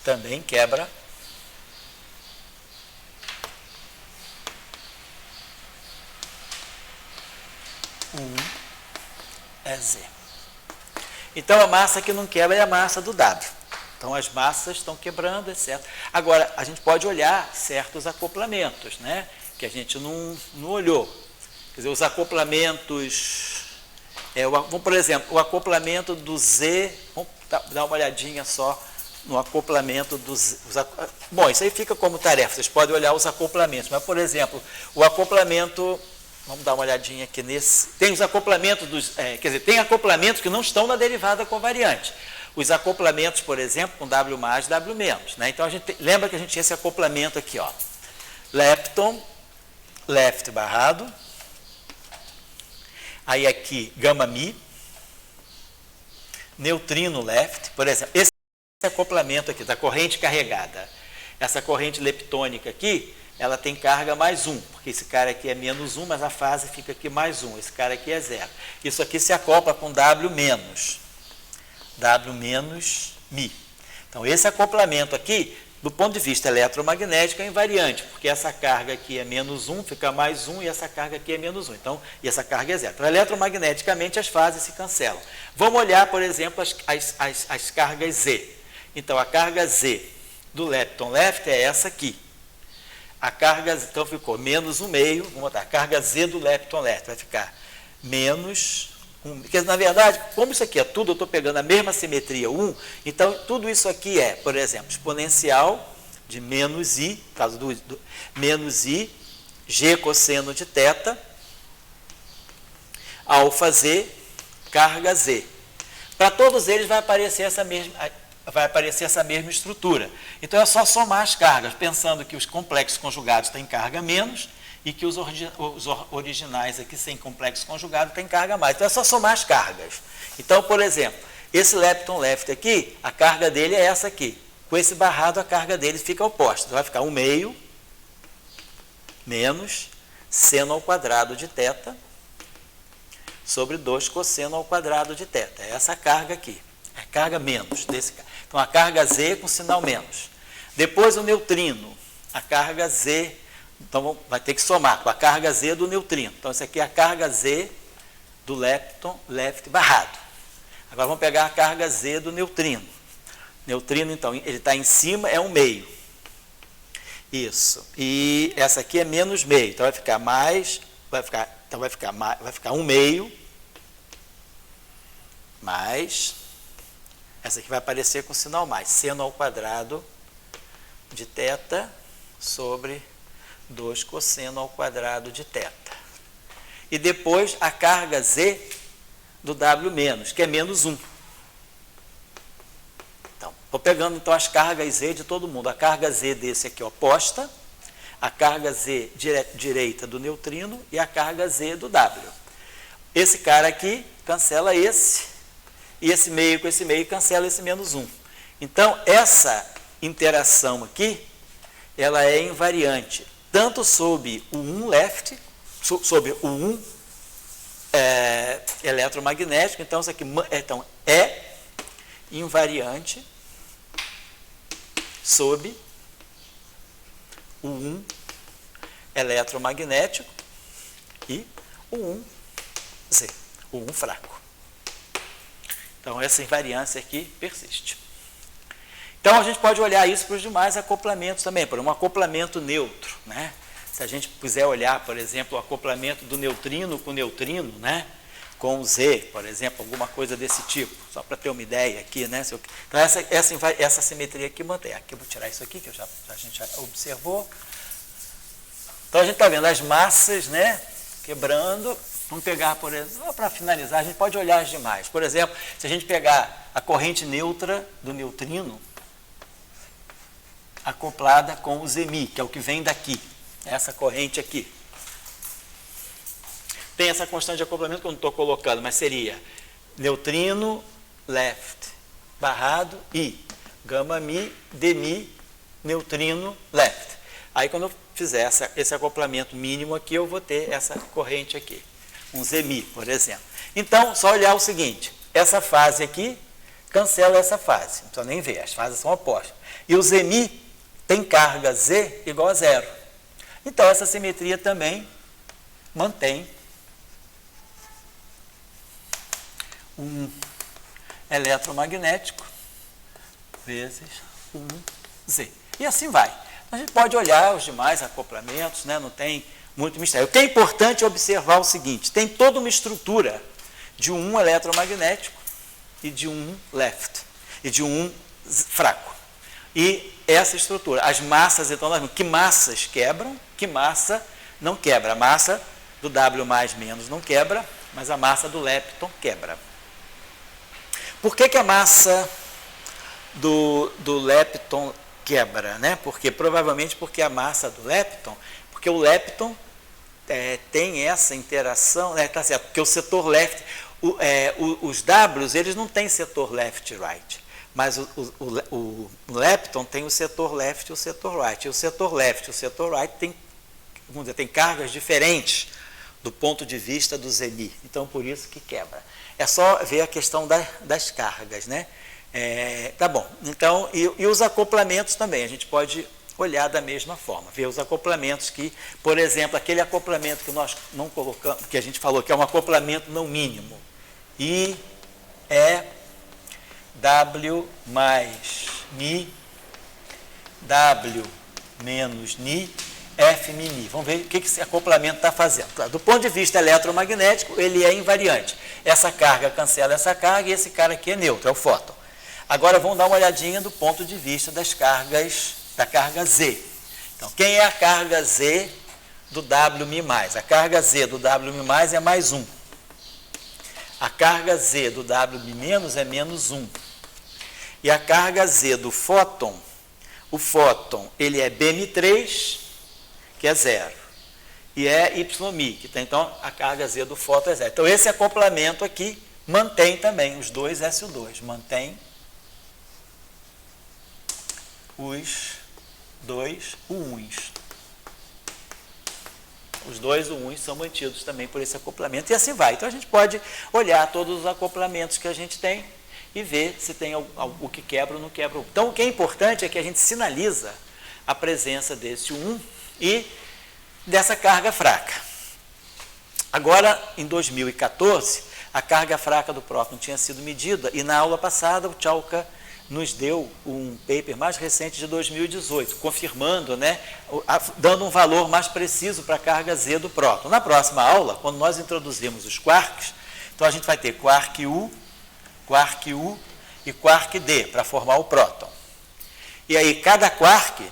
também quebra é Z. Então, a massa que não quebra é a massa do W. Então, as massas estão quebrando, etc. Agora, a gente pode olhar certos acoplamentos, né? Que a gente não olhou. Quer dizer, os acoplamentos... por exemplo, o acoplamento do Z... Vamos dar uma olhadinha só no acoplamento dos... Bom, isso aí fica como tarefa. Vocês podem olhar os acoplamentos. Mas, por exemplo, o acoplamento... Vamos dar uma olhadinha aqui nesse. Tem os acoplamentos dos. Quer dizer, tem acoplamentos que não estão na derivada covariante. Os acoplamentos, por exemplo, com W mais, W menos. Né? Então, lembra que a gente tinha esse acoplamento aqui, ó. Lepton, left barrado. Aí aqui, gama mi. Neutrino left. Por exemplo, esse acoplamento aqui, da corrente carregada. Essa corrente leptônica aqui, ela tem carga mais 1, porque esse cara aqui é menos 1, mas a fase fica aqui mais 1, esse cara aqui é 0. Isso aqui se acopla com W menos mi. Então, esse acoplamento aqui, do ponto de vista eletromagnético, é invariante, porque essa carga aqui é menos 1, fica mais 1, e essa carga aqui é menos 1. Então, e essa carga é 0. Então, eletromagneticamente, as fases se cancelam. Vamos olhar, por exemplo, as cargas Z. Então, a carga Z do lepton left é essa aqui. A carga, então ficou menos 1/2, vamos botar, a carga Z do lepton left vai ficar menos 1. Porque, na verdade, como isso aqui é tudo, eu estou pegando a mesma simetria 1, então tudo isso aqui é, por exemplo, exponencial de menos I, por causa do menos I, G cosseno de θ, alfa Z, carga Z. Para todos eles vai aparecer essa mesma estrutura. Então, é só somar as cargas, pensando que os complexos conjugados têm carga menos e que os originais aqui sem complexo conjugado têm carga mais. Então, é só somar as cargas. Então, por exemplo, esse lepton left aqui, a carga dele é essa aqui. Com esse barrado, a carga dele fica oposta. Então, vai ficar 1/2 menos seno ao quadrado de θ sobre 2 cosseno ao quadrado de θ. É essa carga aqui. É carga menos desse cara. Então, a carga Z com sinal menos. Depois, o neutrino. A carga Z, então vai ter que somar com a carga Z do neutrino. Então, isso aqui é a carga Z do lepton left barrado. Agora, vamos pegar a carga Z do neutrino. Neutrino, então, ele está em cima, é 1/2. Isso. E essa aqui é menos meio. Então, vai ficar mais, vai ficar 1/2 mais... Essa aqui vai aparecer com sinal mais. Seno ao quadrado de θ sobre 2 cosseno ao quadrado de θ. E depois a carga Z do W menos, que é menos 1. Então, estou pegando então as cargas Z de todo mundo. A carga Z desse aqui oposta, a carga Z direita do neutrino e a carga Z do W. Esse cara aqui cancela esse. E esse meio com esse meio cancela esse menos 1. Então, essa interação aqui, ela é invariante, tanto sob o 1 left, sobre o 1 eletromagnético, então, isso aqui é invariante sob o 1 eletromagnético e o 1Z, o 1 fraco. Então, essa invariância aqui persiste. Então, a gente pode olhar isso para os demais acoplamentos também, por um acoplamento neutro, né? Se a gente quiser olhar, por exemplo, o acoplamento do neutrino com neutrino, né? Com o Z, por exemplo, alguma coisa desse tipo, só para ter uma ideia aqui, né? Então, essa simetria aqui mantém. Aqui eu vou tirar isso aqui, que a gente já observou. Então, a gente está vendo as massas, né? Quebrando, Vamos pegar, por exemplo, para finalizar, a gente pode olhar as demais. Por exemplo, se a gente pegar a corrente neutra do neutrino acoplada com o Zemi, que é o que vem daqui, essa corrente aqui. Tem essa constante de acoplamento que eu não estou colocando, mas seria neutrino left barrado I, gama mi, demi, neutrino left. Aí quando eu fizer esse acoplamento mínimo aqui, eu vou ter essa corrente aqui, um Zemi, por exemplo. Então, só olhar o seguinte, essa fase aqui cancela essa fase, não precisa nem ver, as fases são opostas. E o Zemi tem carga Z igual a zero. Então, essa simetria também mantém um eletromagnético vezes um Z. E assim vai. A gente pode olhar os demais acoplamentos, né? Não tem muito mistério. O que é importante é observar o seguinte, tem toda uma estrutura de um eletromagnético e de um left, e de um fraco. E essa estrutura, as massas, então, que massas quebram, que massa não quebra. A massa do W mais menos não quebra, mas a massa do lepton quebra. Por que a massa do lepton quebra, né? Provavelmente porque a massa do lepton, porque o lepton tem essa interação, tá certo, porque o setor left, os Ws, eles não têm setor left e right, mas o lepton tem o setor left e o setor right, e o setor left e o setor right tem cargas diferentes do ponto de vista do Zemi, então por isso que quebra. É só ver a questão das cargas, né? Tá bom, então, e os acoplamentos também, a gente pode olhar da mesma forma, ver os acoplamentos que, por exemplo, aquele acoplamento que nós não colocamos, que a gente falou que é um acoplamento não mínimo, I é W mais Mi, W menos Ni, F mini. Vamos ver o que esse acoplamento está fazendo. Do ponto de vista eletromagnético, ele é invariante. Essa carga cancela essa carga e esse cara aqui é neutro, é o fóton. Agora vamos dar uma olhadinha do ponto de vista das cargas, da carga Z. Então, quem é a carga Z do WMi+? A carga Z do WMi é mais 1. A carga Z do WM- é menos 1. E a carga Z do fóton, o fóton, ele é Bm3, que é 0. E é YMi, que tem, então, a carga Z do fóton é 0. Então, esse acoplamento aqui mantém também os dois SO2, mantém os dois U1s. Os dois U1s são mantidos também por esse acoplamento, e assim vai. Então, a gente pode olhar todos os acoplamentos que a gente tem e ver se tem algo que quebra ou não quebra. Então, o que é importante é que a gente sinaliza a presença desse U1 e dessa carga fraca. Agora, em 2014, a carga fraca do próton tinha sido medida, e na aula passada o Tchalka nos deu um paper mais recente de 2018, confirmando, né, dando um valor mais preciso para a carga Z do próton. Na próxima aula, quando nós introduzirmos os quarks, então a gente vai ter quark U e quark D para formar o próton. E aí cada quark, quer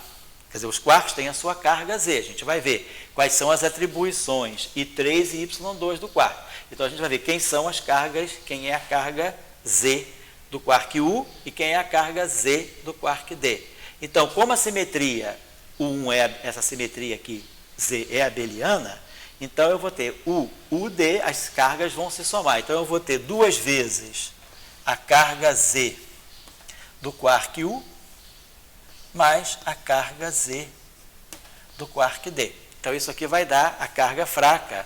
dizer, os quarks têm a sua carga Z, a gente vai ver quais são as atribuições I3 e Y2 do quark. Então a gente vai ver quem são as cargas, quem é a carga Z do quark U e quem é a carga Z do quark D. Então, como a simetria U1 é essa simetria aqui, Z é abeliana, então eu vou ter UD, as cargas vão se somar. Então eu vou ter duas vezes a carga Z do quark U mais a carga Z do quark D. Então isso aqui vai dar a carga fraca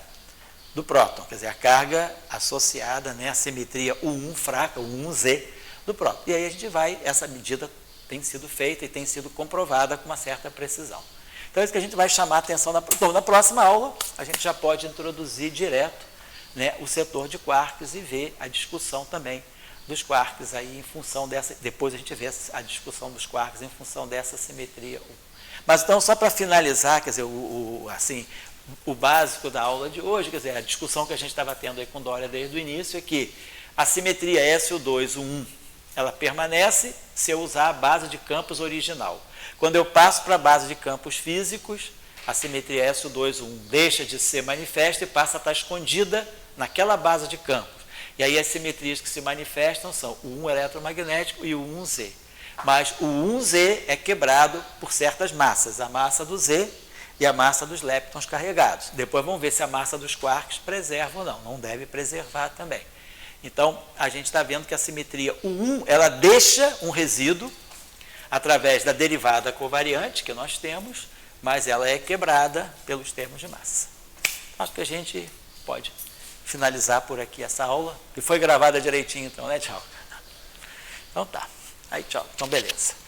do próton, quer dizer, a carga associada, né, à simetria U1 fraca, U1Z do próton. E aí a gente vai, essa medida tem sido feita e tem sido comprovada com uma certa precisão. Então é isso que a gente vai chamar a atenção na próxima aula, a gente já pode introduzir direto, né, o setor de quarks e ver a discussão também dos quarks aí em função dessa, depois a gente vê a discussão dos quarks em função dessa simetria U. Mas então, só para finalizar, quer dizer, o básico da aula de hoje, quer dizer, a discussão que a gente estava tendo aí com Dória desde o início é que a simetria SO2, U1, ela permanece se eu usar a base de campos original. Quando eu passo para a base de campos físicos, a simetria SO2, O1 deixa de ser manifesta e passa a estar escondida naquela base de campos. E aí as simetrias que se manifestam são o 1 eletromagnético e o 1Z. Mas o 1Z é quebrado por certas massas, a massa do Z e a massa dos leptons carregados. Depois vamos ver se a massa dos quarks preserva ou não. Não deve preservar também. Então, a gente está vendo que a simetria U1, ela deixa um resíduo através da derivada covariante que nós temos, mas ela é quebrada pelos termos de massa. Acho que a gente pode finalizar por aqui essa aula, que foi gravada direitinho, então, né? Tchau. Então tá. Aí, tchau. Então, beleza.